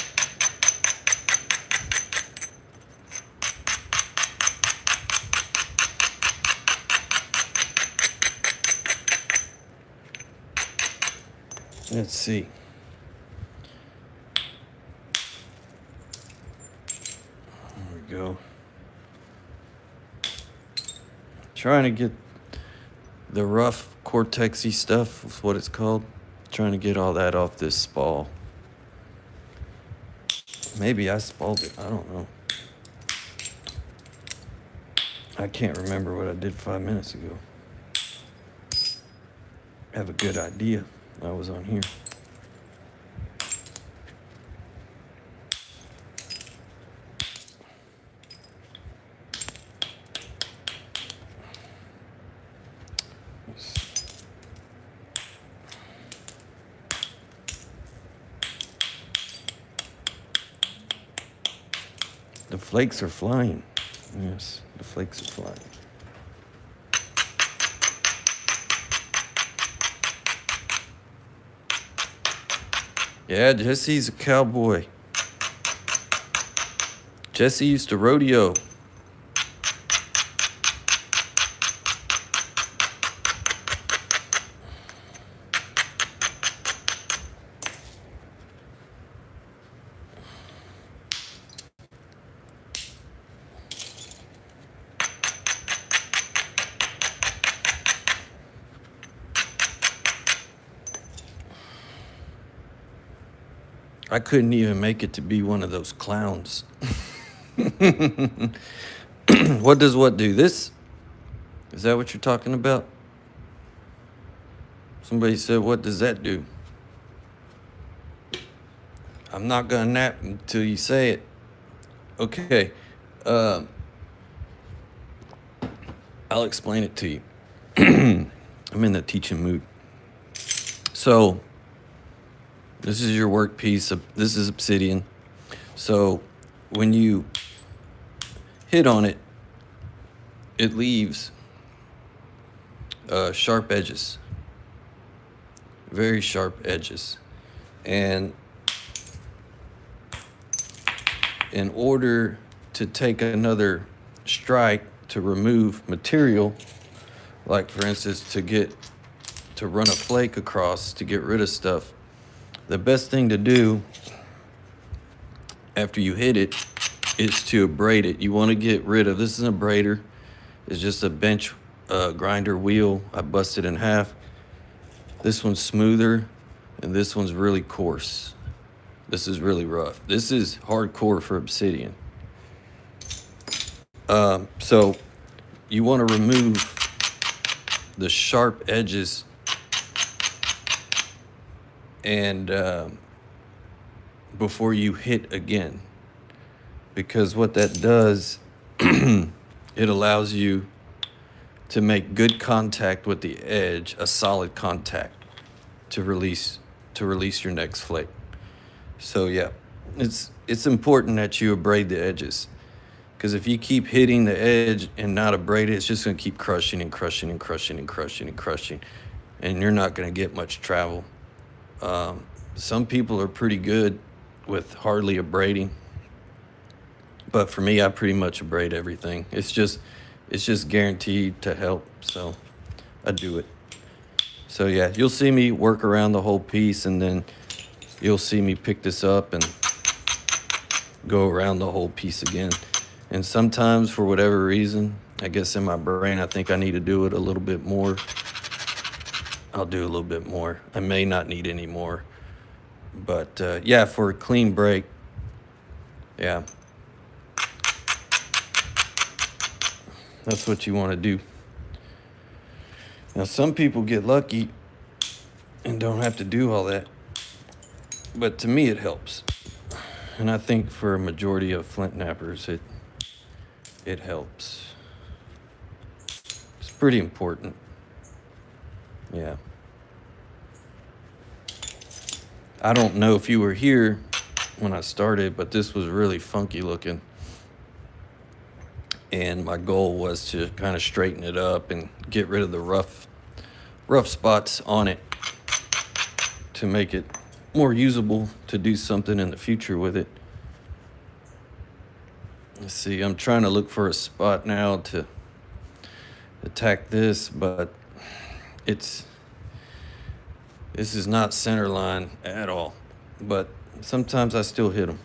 Let's see. There we go. Trying to get the rough cortexy stuff, is what it's called. Trying to get all that off this spall. Maybe I spalled it. I don't know. I can't remember what I did 5 minutes ago. I have a good idea. I was on here. The flakes are flying. Yes, the flakes are flying. Yeah, Jesse's a cowboy. Jesse used to rodeo. I couldn't even make it to be one of those clowns. What does what do? This? Is that what you're talking about? Somebody said, what does that do? I'm not gonna nap until you say it. Okay. I'll explain it to you. I'm in the teaching mood. So this is your work piece. This is obsidian. So when you hit on it, it leaves sharp edges, very sharp edges. And in order to take another strike to remove material, like for instance to run a flake across to get rid of stuff, the best thing to do after you hit it is to abrade it. You want to get rid of, this is an abrader, it's just a bench grinder wheel. I busted in half. This one's smoother and this one's really coarse. This is really rough. This is hardcore for obsidian. So you want to remove the sharp edges and before you hit again, because what that does, it allows you to make good contact with the edge, a solid contact to release your next flake. So yeah, it's important that you abrade the edges, because if you keep hitting the edge and not abrade it, it's just going to keep crushing and crushing and crushing and crushing and crushing, and you're not going to get much travel. Some people are pretty good with hardly abrading, but for me, I pretty much abrade everything. It's just guaranteed to help, so I do it. So yeah, you'll see me work around the whole piece, and then you'll see me pick this up and go around the whole piece again. And sometimes, for whatever reason, I guess in my brain, I think I need to do it a little bit more. I'll do a little bit more. I may not need any more. But yeah, for a clean break, yeah, that's what you want to do. Now, some people get lucky and don't have to do all that. But to me, it helps. And I think for a majority of flint nappers, it helps. It's pretty important. Yeah. I don't know if you were here when I started, but this was really funky looking. And my goal was to kind of straighten it up and get rid of the rough spots on it to make it more usable to do something in the future with it. Let's see, I'm trying to look for a spot now to attack this, but this is not center line at all, but sometimes I still hit them.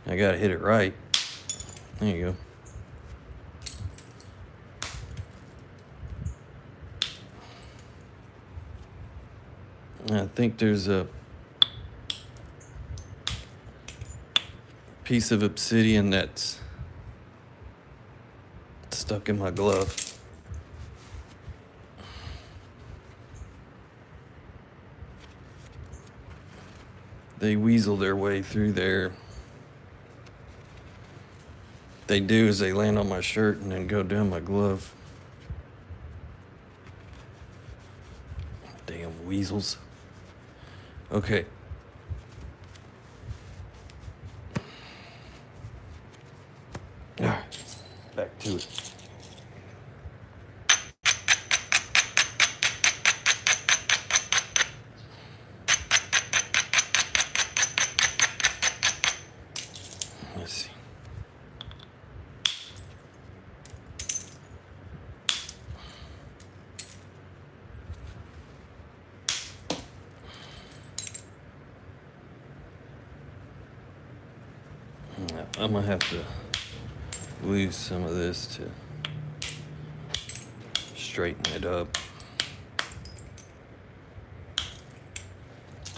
I gotta hit it right. There you go. I think there's a piece of obsidian that's stuck in my glove. They weasel their way through there. They do is they land on my shirt and then go down my glove. Damn weasels. Okay. All right, back to it. Let's see. I'm gonna have to lose some of this to straighten it up.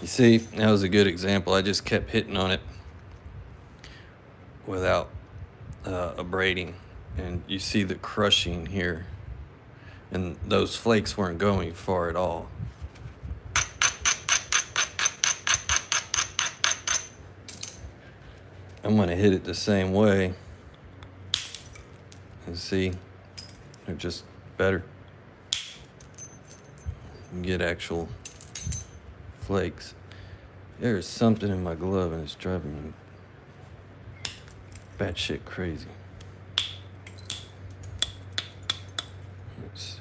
You see, that was a good example. I just kept hitting on it without abrading, and you see the crushing here. and those flakes weren't going far at all. I'm gonna hit it the same way and see, they're just better. You get actual flakes. There's something in my glove and it's driving me batshit crazy. Let's see.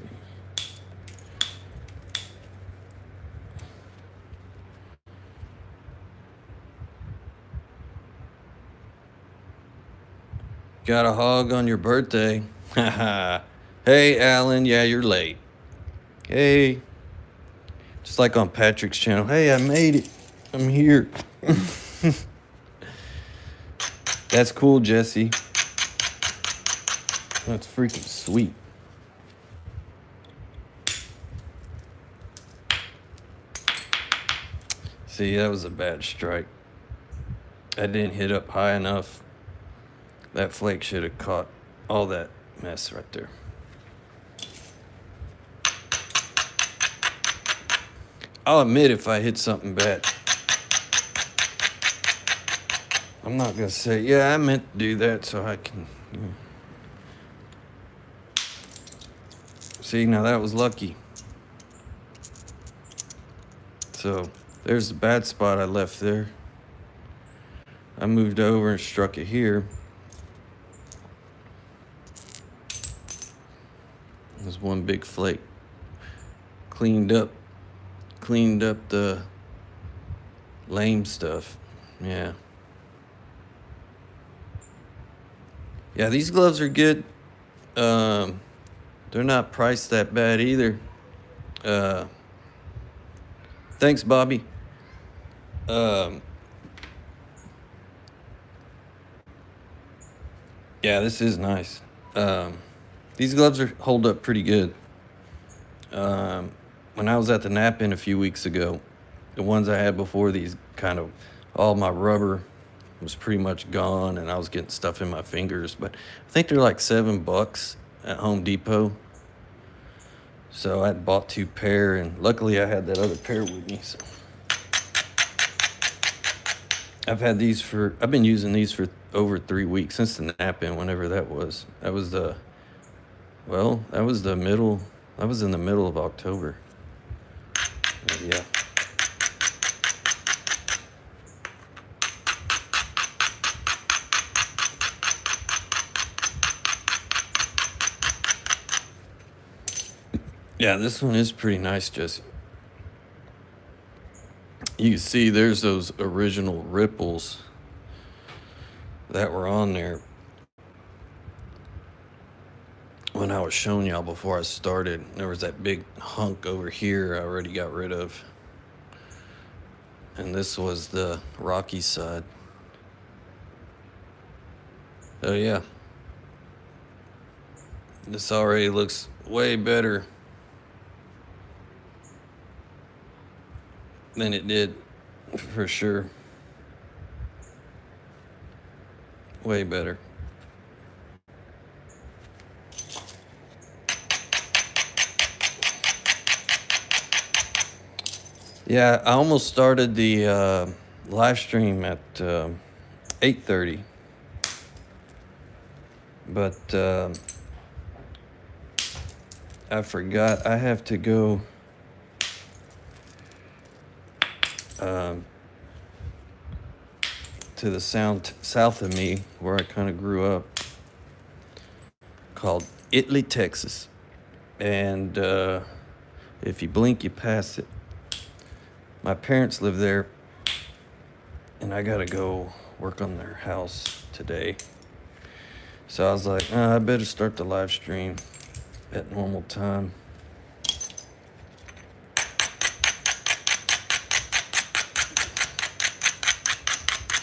Got a hog on your birthday. Haha. Hey, Alan. Yeah, you're late. Hey. Just like on Patrick's channel. Hey, I made it. I'm here. That's cool, Jesse. That's freaking sweet. See, that was a bad strike. I didn't hit up high enough. That flake should have caught all that mess right there. I'll admit if I hit something bad. I'm not gonna say, yeah, I meant to do that so I can. See, now that was lucky. So there's the bad spot I left there. I moved over and struck it here. It was one big flake. Cleaned up the lame stuff. Yeah. Yeah, these gloves are good. They're not priced that bad either. Thanks, Bobby. Yeah, this is nice. These gloves hold up pretty good. When I was at the Nap-In a few weeks ago, the ones I had before these, kind of all my rubber was pretty much gone, and I was getting stuff in my fingers. But I think they're like $7 at Home Depot. So I bought 2 pair, and luckily I had that other pair with me. So I've been using these for over 3 weeks, since the Nap-In, whenever that was. That was in the middle of October. Yeah. Yeah, this one is pretty nice, Jesse. You can see there's those original ripples that were on there when I was showing y'all before I started. There was that big hunk over here I already got rid of. And this was the rocky side. Oh yeah. This already looks way better than it did, for sure. Way better. Yeah, I almost started the live stream at 8:30, but I forgot I have to go to the south of me, where I kind of grew up, called Italy, Texas. And if you blink, you pass it. My parents live there, and I gotta go work on their house today. So I was like, I better start the live stream at normal time.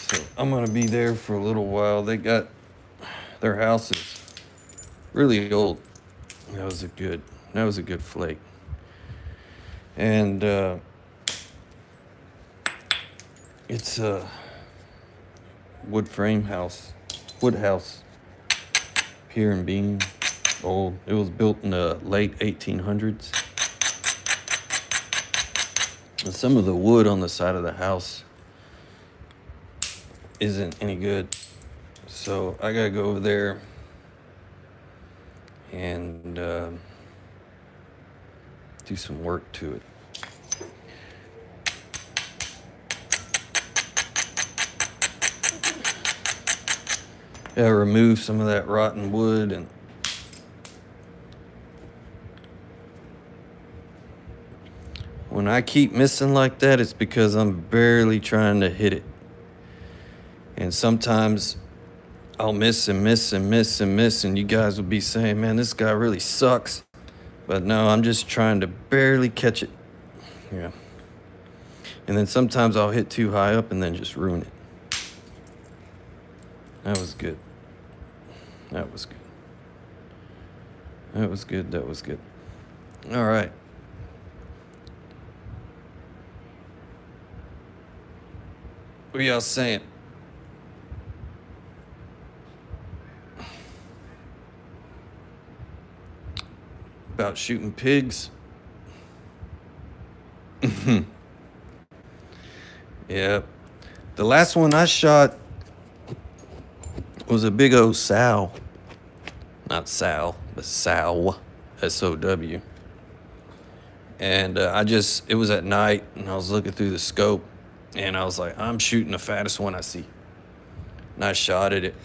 So I'm gonna be there for a little while. Their house is really old. That was a good flake. And it's a wood house, pier and beam. old. It was built in the late 1800s. And some of the wood on the side of the house isn't any good. So I gotta go over there and do some work to it. Yeah, remove some of that rotten wood. And when I keep missing like that, it's because I'm barely trying to hit it. And sometimes I'll miss and miss and miss and miss, and you guys will be saying, man, this guy really sucks. But no, I'm just trying to barely catch it. Yeah. And then sometimes I'll hit too high up and then just ruin it. That was good. That was good. That was good. That was good. All right. What are y'all saying? About shooting pigs? Yeah. The last one I shot was a big old sow. Not sow, but sow. S-O-W. And it was at night, and I was looking through the scope, and I was like, I'm shooting the fattest one I see. And I shot at it,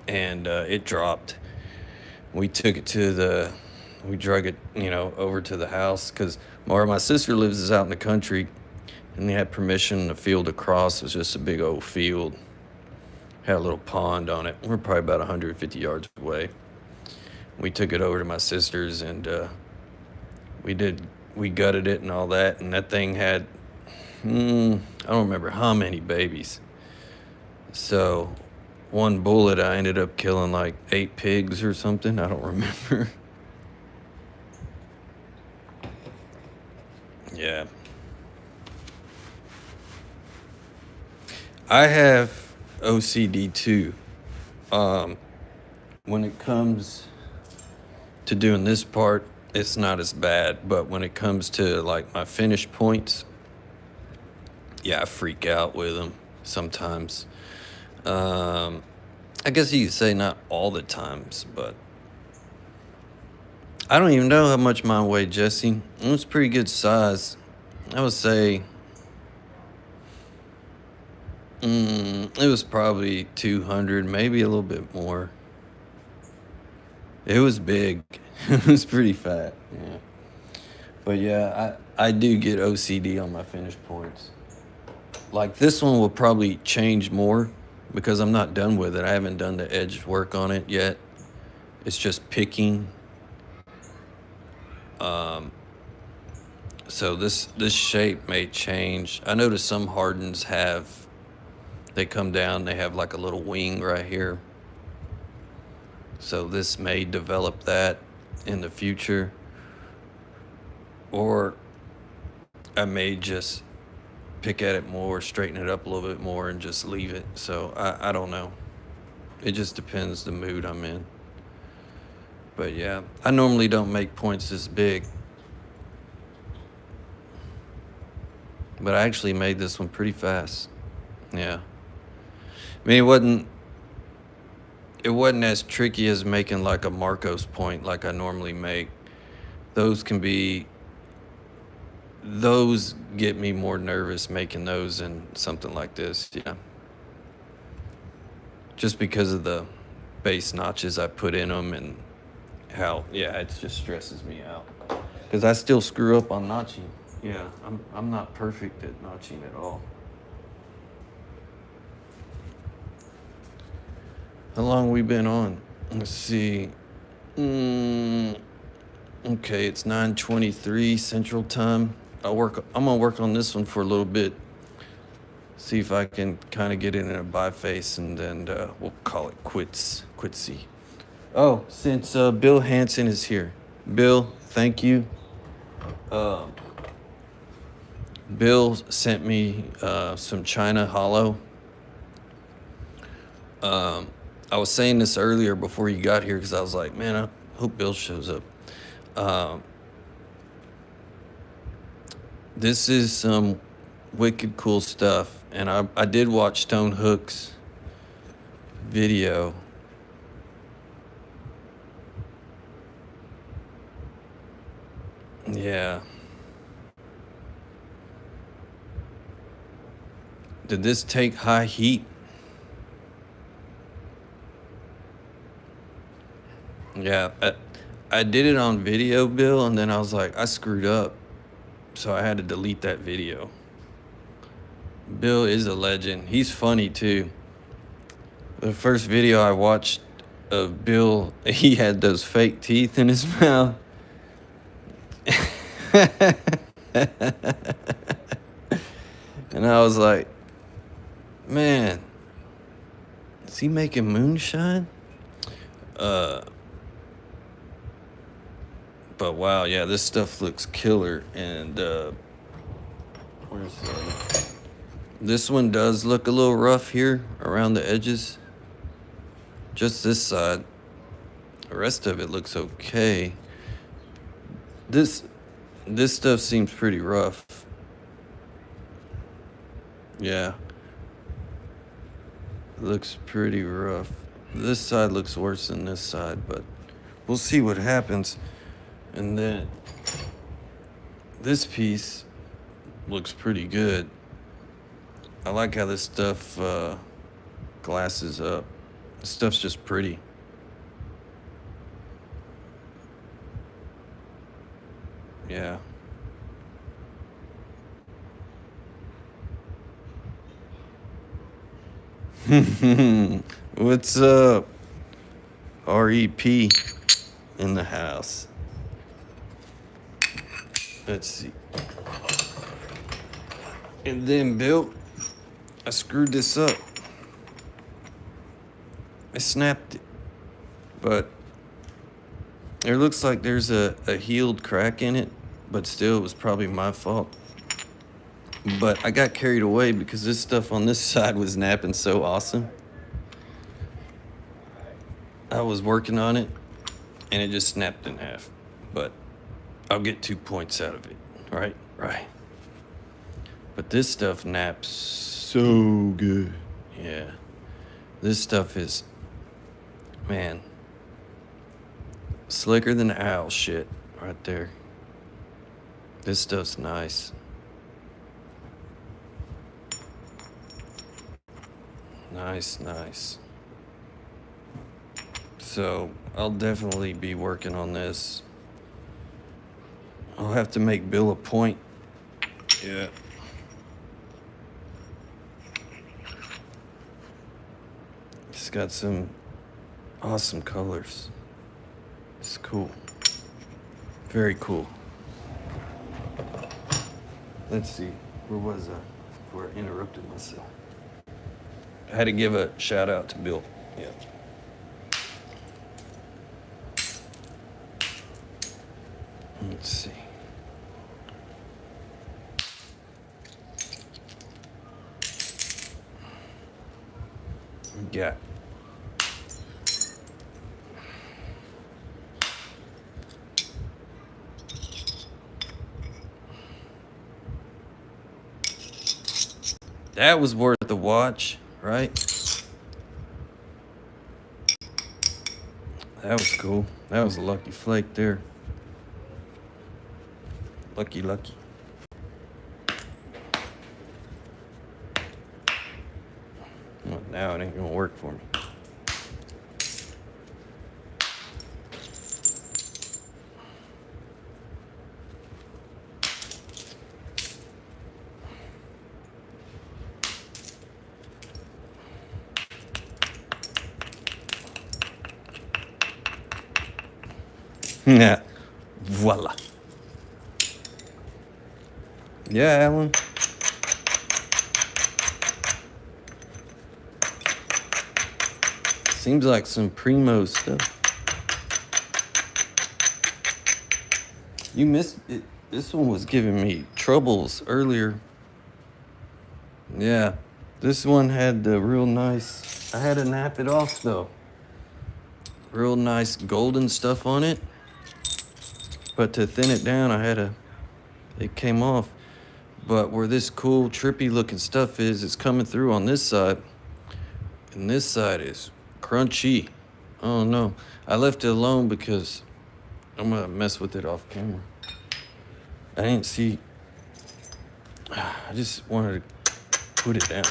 and it dropped. We took it we drug it, over to the house, because where my sister lives is out in the country, and they had permission. The field across was just a big old field. Had a little pond on it. We're probably about 150 yards away. We took it over to my sister's, and we gutted it and all that, and that thing had, I don't remember how many babies. So one bullet, I ended up killing like 8 pigs or something. I don't remember. Yeah. I have OCD too. When it comes to doing this part, it's not as bad. But when it comes to like my finish points, yeah, I freak out with them sometimes. I guess you could say not all the times, but I don't even know how much mine weighed, Jesse. It was pretty good size. I would say it was probably 200, maybe a little bit more. It was big. It was pretty fat. Yeah. But yeah, I do get OCD on my finish points. Like this one will probably change more because I'm not done with it. I haven't done the edge work on it yet. It's just picking. So this shape may change. I noticed some hardens they come down, they have like a little wing right here. So this may develop that in the future. Or I may just pick at it more, straighten it up a little bit more, and just leave it. So I don't know. It just depends the mood I'm in. But yeah, I normally don't make points this big. But I actually made this one pretty fast. Yeah. I mean, it wasn't as tricky as making like a Marcos point like I normally make. Those get me more nervous making those than something like this. Yeah. Just because of the base notches I put in them and how, yeah, it just stresses me out. Because I still screw up on notching. Yeah, I'm not perfect at notching at all. How long we been on? Let's see. Okay, it's 9:23 Central Time. I'm gonna work on this one for a little bit. See if I can kind of get it in a biface, and then we'll call it quitsy. Oh, since Bill Hansen is here. Bill, thank you. Bill sent me some China Hollow. I was saying this earlier before you got here because I was like, man, Hope Bill shows up. Um, this is some wicked cool stuff, and I did watch Stone Hook's video. Yeah. Did this take high heat? Yeah, I did it on video, Bill, and then I was like, I screwed up, so I had to delete that video. Bill is a legend. He's funny too. The first video I watched of Bill, he had those fake teeth in his mouth. And I was like, man, is he making moonshine? Uh, but wow, yeah, this stuff looks killer. And where's this one does look a little rough here around the edges. Just this side. The rest of it looks okay. This stuff seems pretty rough. Yeah. Looks pretty rough. This side looks worse than this side, but we'll see what happens. And then this piece looks pretty good. I like how this stuff glasses up. This stuff's just pretty. Yeah. What's up? REP in the house. Let's see. And then, Bill, I screwed this up. I snapped it. But it looks like there's a healed crack in it, but still, it was probably my fault. But I got carried away because this stuff on this side was napping so awesome. I was working on it, and it just snapped in half. But I'll get 2 points out of it. Right? Right. But this stuff naps so good. Yeah. This stuff is, man, slicker than owl shit right there. This stuff's nice. Nice. So I'll definitely be working on this. I'll have to make Bill a point. Yeah. It's got some awesome colors. It's cool. Very cool. Let's see. Where was I? Before I interrupted myself. I had to give a shout out to Bill. Yeah. Let's see. Yeah. That was worth the watch, right? That was cool. That was a lucky flake there. Lucky. Well, now it ain't gonna work for me. Yeah. Voila. Yeah, Alan. Seems like some primo stuff. You missed it. This one was giving me troubles earlier. Yeah. This one had the real nice. I had to nap it off though. real nice golden stuff on it. But to thin it down, it came off. But where this cool, trippy looking stuff is, it's coming through on this side. And this side is crunchy. Oh no. I left it alone because I'm gonna mess with it off camera. I didn't see. I just wanted to put it down.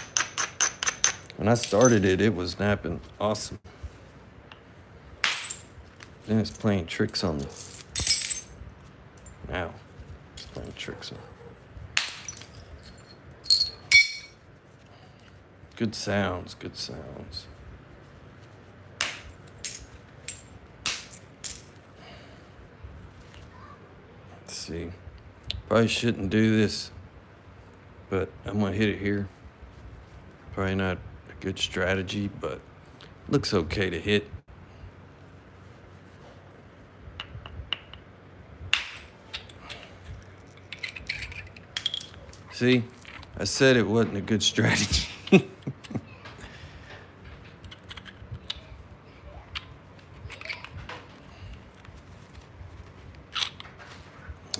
When I started it, it was napping awesome. Then it's playing tricks on me. Now, it's playing tricks on me. Good sounds, good sounds. Let's see. Probably shouldn't do this, but I'm gonna hit it here. Probably not a good strategy, but looks okay to hit. See, I said it wasn't a good strategy.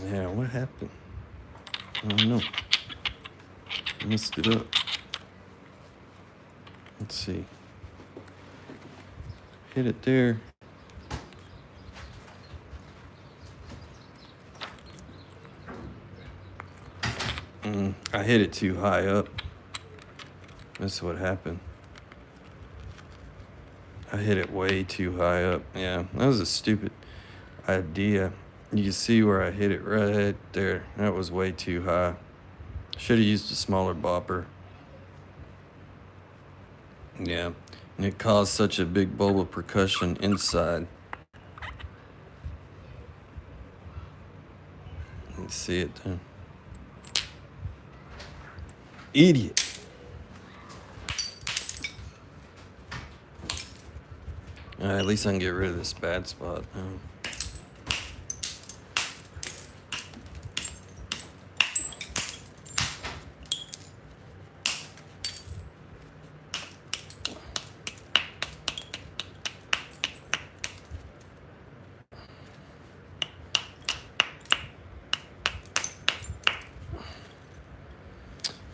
Yeah, what happened? I don't know. Messed it up. Let's see. Hit it there. I hit it too high up. That's what happened. I hit it way too high up. Yeah, that was a stupid idea. You can see where I hit it right there. That was way too high. Should have used a smaller bopper. Yeah, and it caused such a big bulb of percussion inside. Let's see it then. Idiot. At least I can get rid of this bad spot now.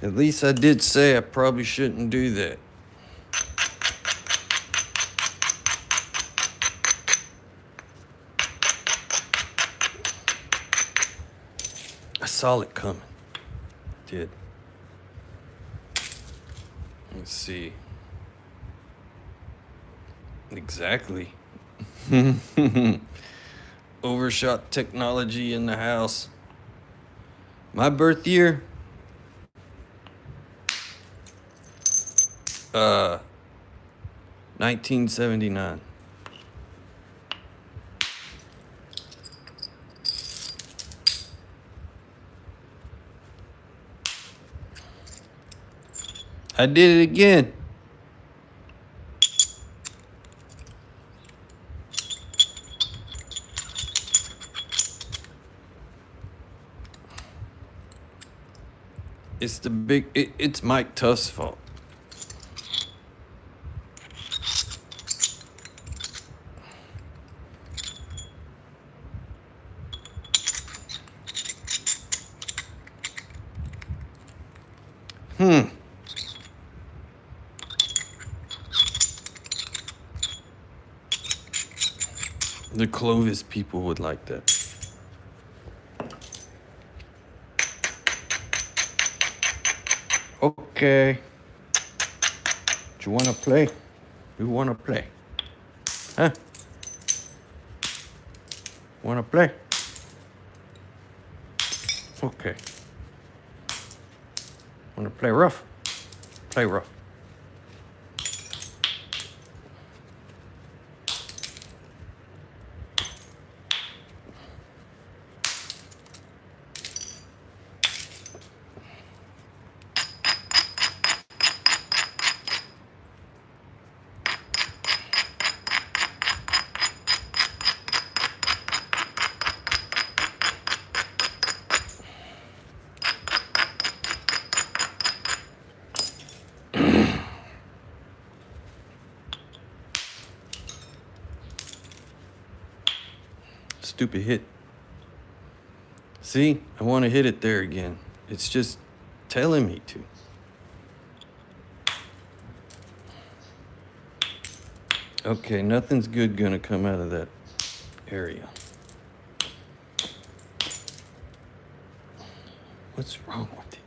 At least I did say I probably shouldn't do that. I saw it coming. Did. Let's see. Exactly. Overshot technology in the house. My birth year? 1979. I did it again. It's Mike Tuff's fault. The Clovis people would like that. Okay. Do you want to play? You want to play? Huh? Want to play? Okay. Want to play rough? Play rough. stupid hit. See, I want to hit it there again. It's just telling me to. Okay, nothing's good gonna come out of that area. What's wrong with it?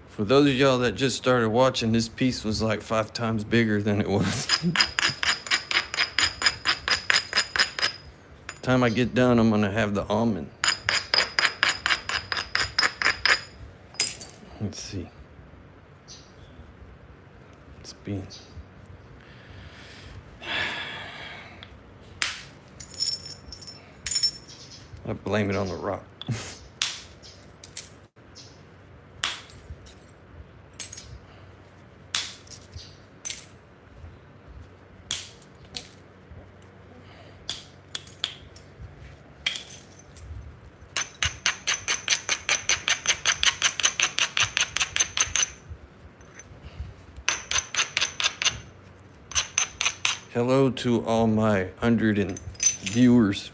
For those of y'all that just started watching, this piece was like 5 times bigger than it was. Time I get done, I'm gonna have the almond. Let's see. It's beans. I blame it on the rock. Hello to all my 100 viewers.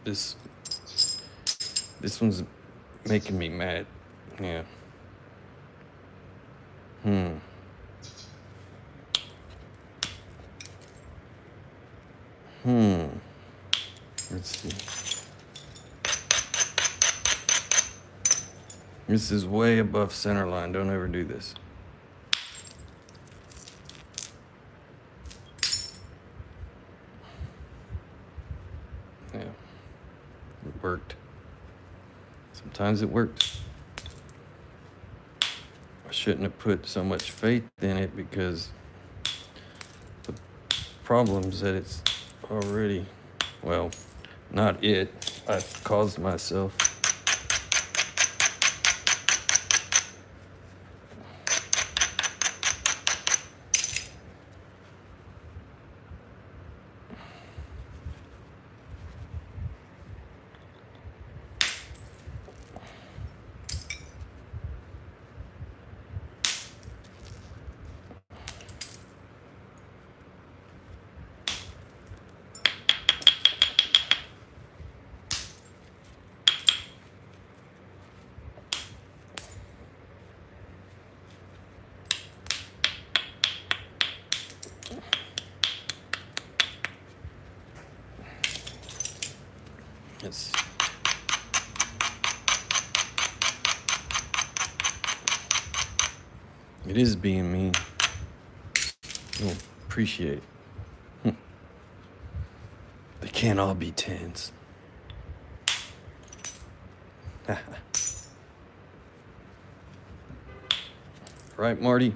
This one's making me mad. Yeah. Let's see. This is way above center line. Don't ever do this. Yeah. It worked. Sometimes it works. I shouldn't have put so much faith in it because the problem's that it's already, well, not it. I've caused myself. It's It is being mean. You'll appreciate it. They can't all be 10s. Right, Marty?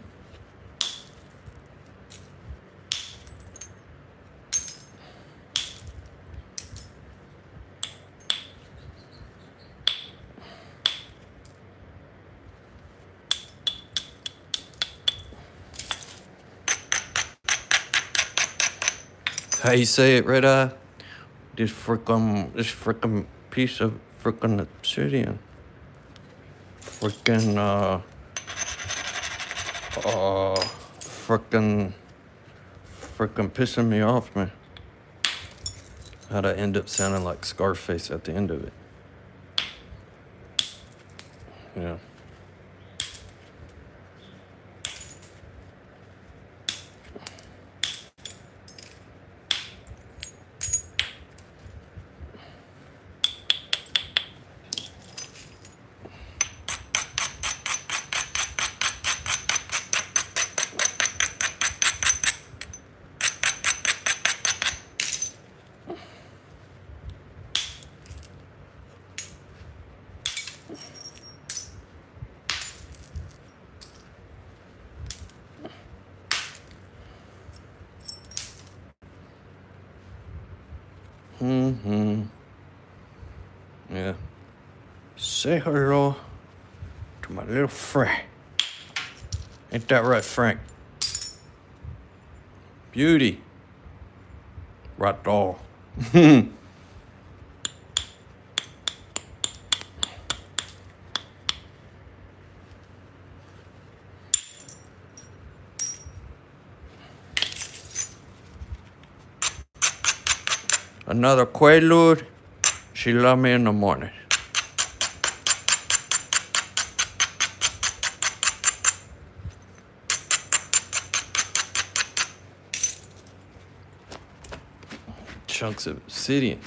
How you say it, Red Eye? This frickin' piece of frickin' obsidian. Frickin' frickin' pissing me off, man. How'd I end up sounding like Scarface at the end of it? Yeah. Yeah. Say hello. My little Frank. Ain't that right, Frank? Beauty. Right doll. Another Quaalude. She love me in the morning. Chunks of obsidian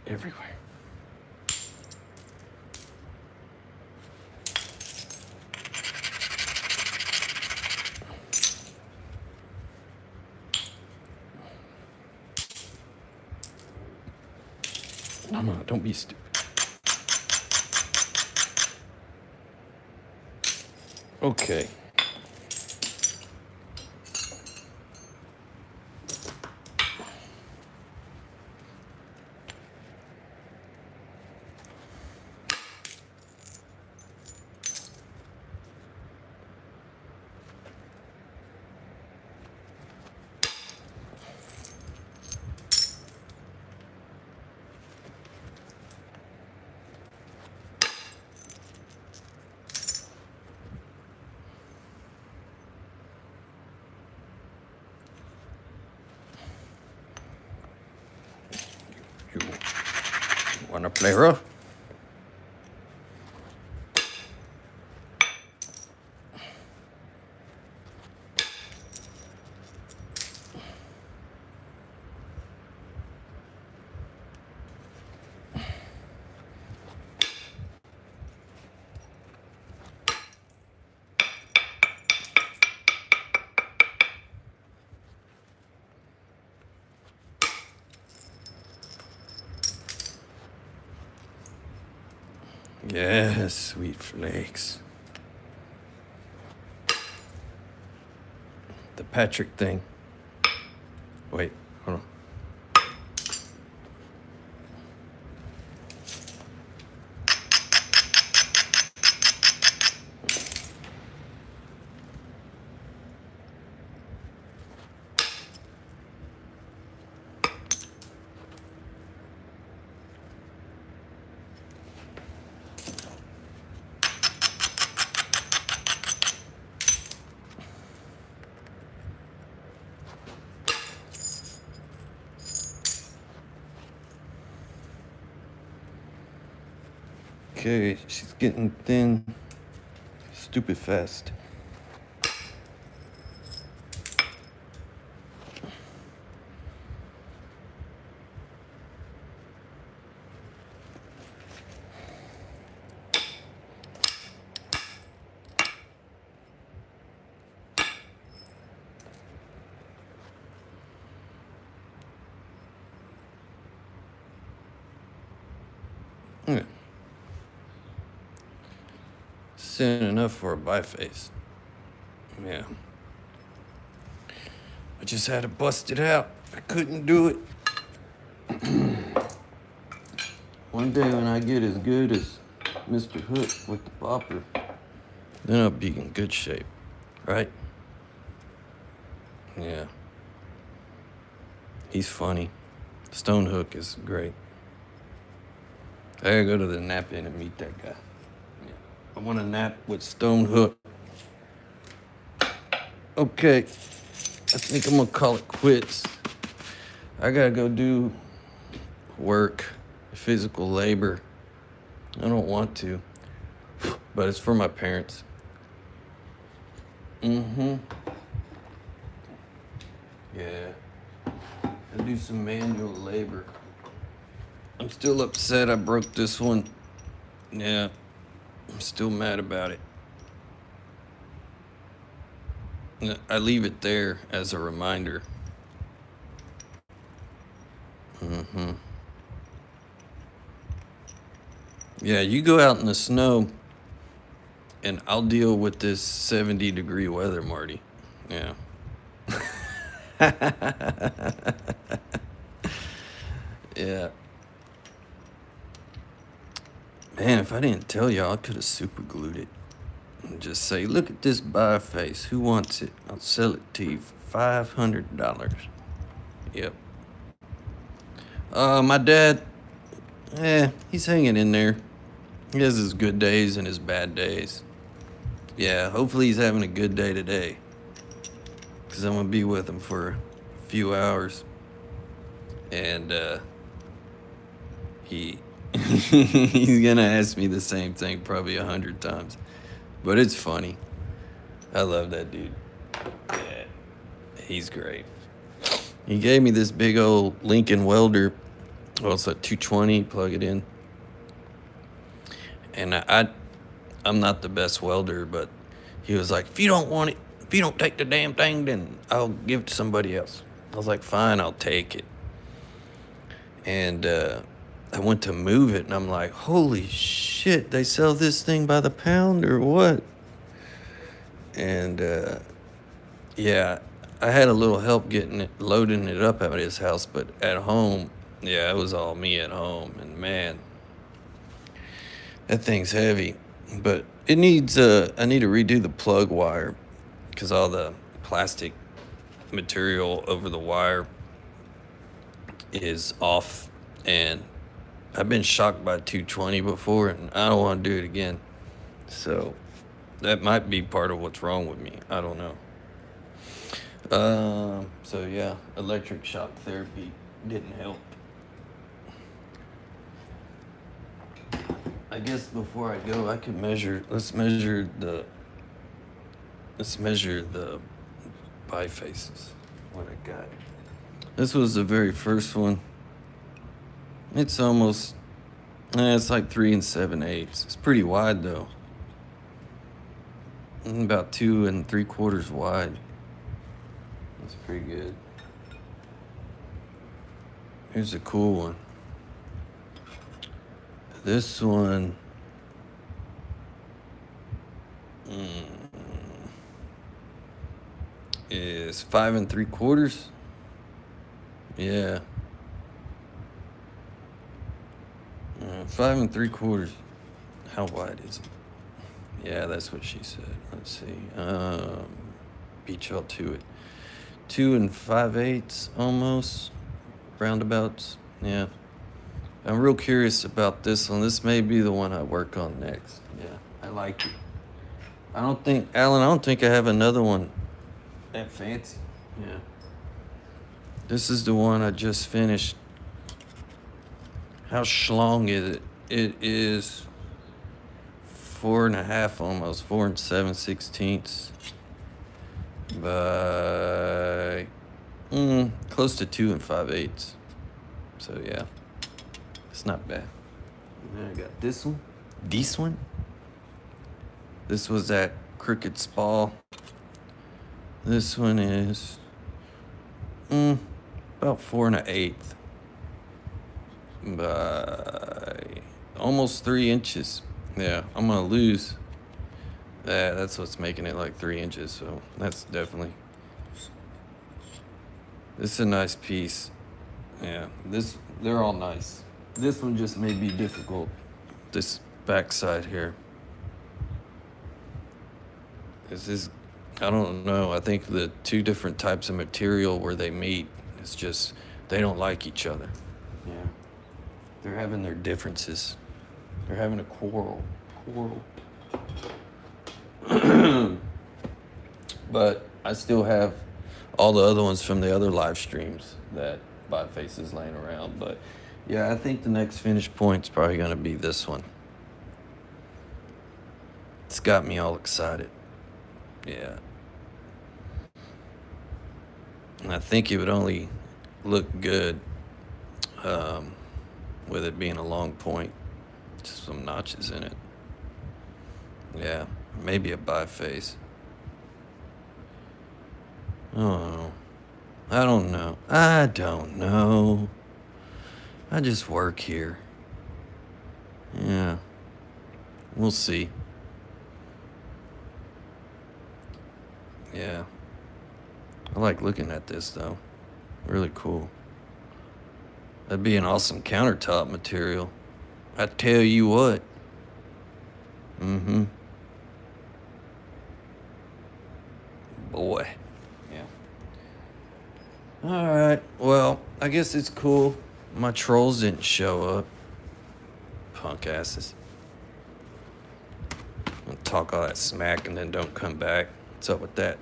everywhere. Come on, don't be stupid. Okay. You wanna play rough? Yes, sweet flakes. The Patrick thing. Wait, hold on. Okay, she's getting thin. Stupid fast. Yeah. Thin enough for a biface. Yeah. I just had to bust it out. I couldn't do it. One day when I get as good as Mr. Hook with the bopper, then I'll be in good shape, right? Yeah. He's funny. Stone Hook is great. I gotta go to the nap in and meet that guy. Yeah. I want to nap with Stone Hook. Okay. I think I'm gonna call it quits. I gotta go do work, physical labor. I don't want to, but it's for my parents. Yeah. I do some manual labor. I'm still upset I broke this one. Yeah. I'm still mad about it. I leave it there as a reminder. Yeah, you go out in the snow and I'll deal with this 70-degree weather, Marty. Yeah. Yeah. Man, if I didn't tell y'all, I could have super glued it. And just say, look at this biface. Who wants it? I'll sell it to you for $500. Yep. My dad, he's hanging in there. He has his good days and his bad days. Yeah, hopefully he's having a good day today. Because I'm going to be with him for a few hours. And, he's going to ask me the same thing probably 100 times. But it's funny. I love that dude. Yeah, he's great. He gave me this big old Lincoln welder. Well, it's a 220, plug it in. And I'm not the best welder, but he was like, if you don't want it, if you don't take the damn thing, then I'll give it to somebody else. I was like, fine, I'll take it. And I went to move it, and I'm like, holy shit, they sell this thing by the pound or what? And yeah, I had a little help loading it up at his house, but at home, yeah, it was all me at home. And man, that thing's heavy. But it needs, I need to redo the plug wire because all the plastic material over the wire is off. And I've been shocked by 220 before, and I don't want to do it again. So that might be part of what's wrong with me. I don't know. So yeah, electric shock therapy didn't help. I guess before I go, I could measure. Let's measure the bifaces. What I got. This was the very first one. It's almost. It's like 3 7/8. It's pretty wide though. About 2 3/4 wide. That's pretty good. Here's a cool one. This one is 5 3/4. Yeah. 5 3/4. How wide is it? Yeah, that's what she said. Let's see. Beat y'all to it. 2 5/8 almost. Roundabouts. Yeah. I'm real curious about this one. This may be the one I work on next. Yeah, I like it. Alan, I don't think I have another one that fancy. Yeah. This is the one I just finished. How schlong is it? It is 4.5 almost, 4 7/16 by close to 2 5/8. So yeah, it's not bad. And then I got this one. This was at Crooked Spa. This one is about 4 1/8 by almost 3 inches. Yeah, I'm gonna lose that. That's what's making it like 3 inches. So that's definitely. This is a nice piece. Yeah, they're all nice. This one just may be difficult. This backside here. I don't know. I think the two different types of material where they meet, it's just, they don't like each other. Yeah. They're having their differences. They're having a quarrel. But I still have all the other ones from the other live streams that bifaces laying around. But yeah, I think the next finished point's probably going to be this one. It's got me all excited. Yeah. And I think it would only look good with it being a long point. Just some notches in it. Yeah, maybe a biface. Oh, I don't know. I just work here. Yeah, we'll see. Yeah, I like looking at this though. Really cool. That'd be an awesome countertop material. I tell you what. Mm-hmm. Boy. Yeah. All right. Well, I guess it's cool. My trolls didn't show up. Punk asses. Talk all that smack and then don't come back. What's up with that?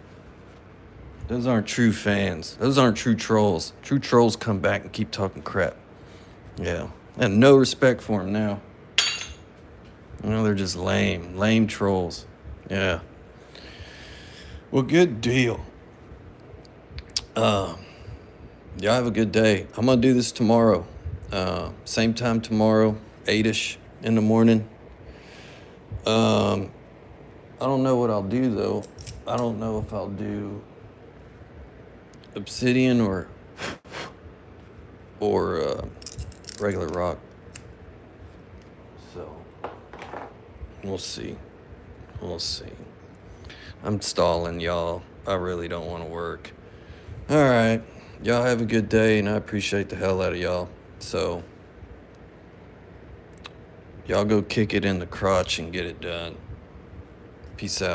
Those aren't true fans. Those aren't true trolls. True trolls come back and keep talking crap. Yeah. And no respect for them now. They're just lame trolls. Yeah. Well, good deal. Y'all have a good day. I'm gonna do this tomorrow. Same time tomorrow, 8ish in the morning. I don't know what I'll do though. I don't know if I'll do obsidian or regular rock. So we'll see. We'll see. I'm stalling, y'all. I really don't want to work. All right. Y'all have a good day, and I appreciate the hell out of y'all. So y'all go kick it in the crotch and get it done. Peace out.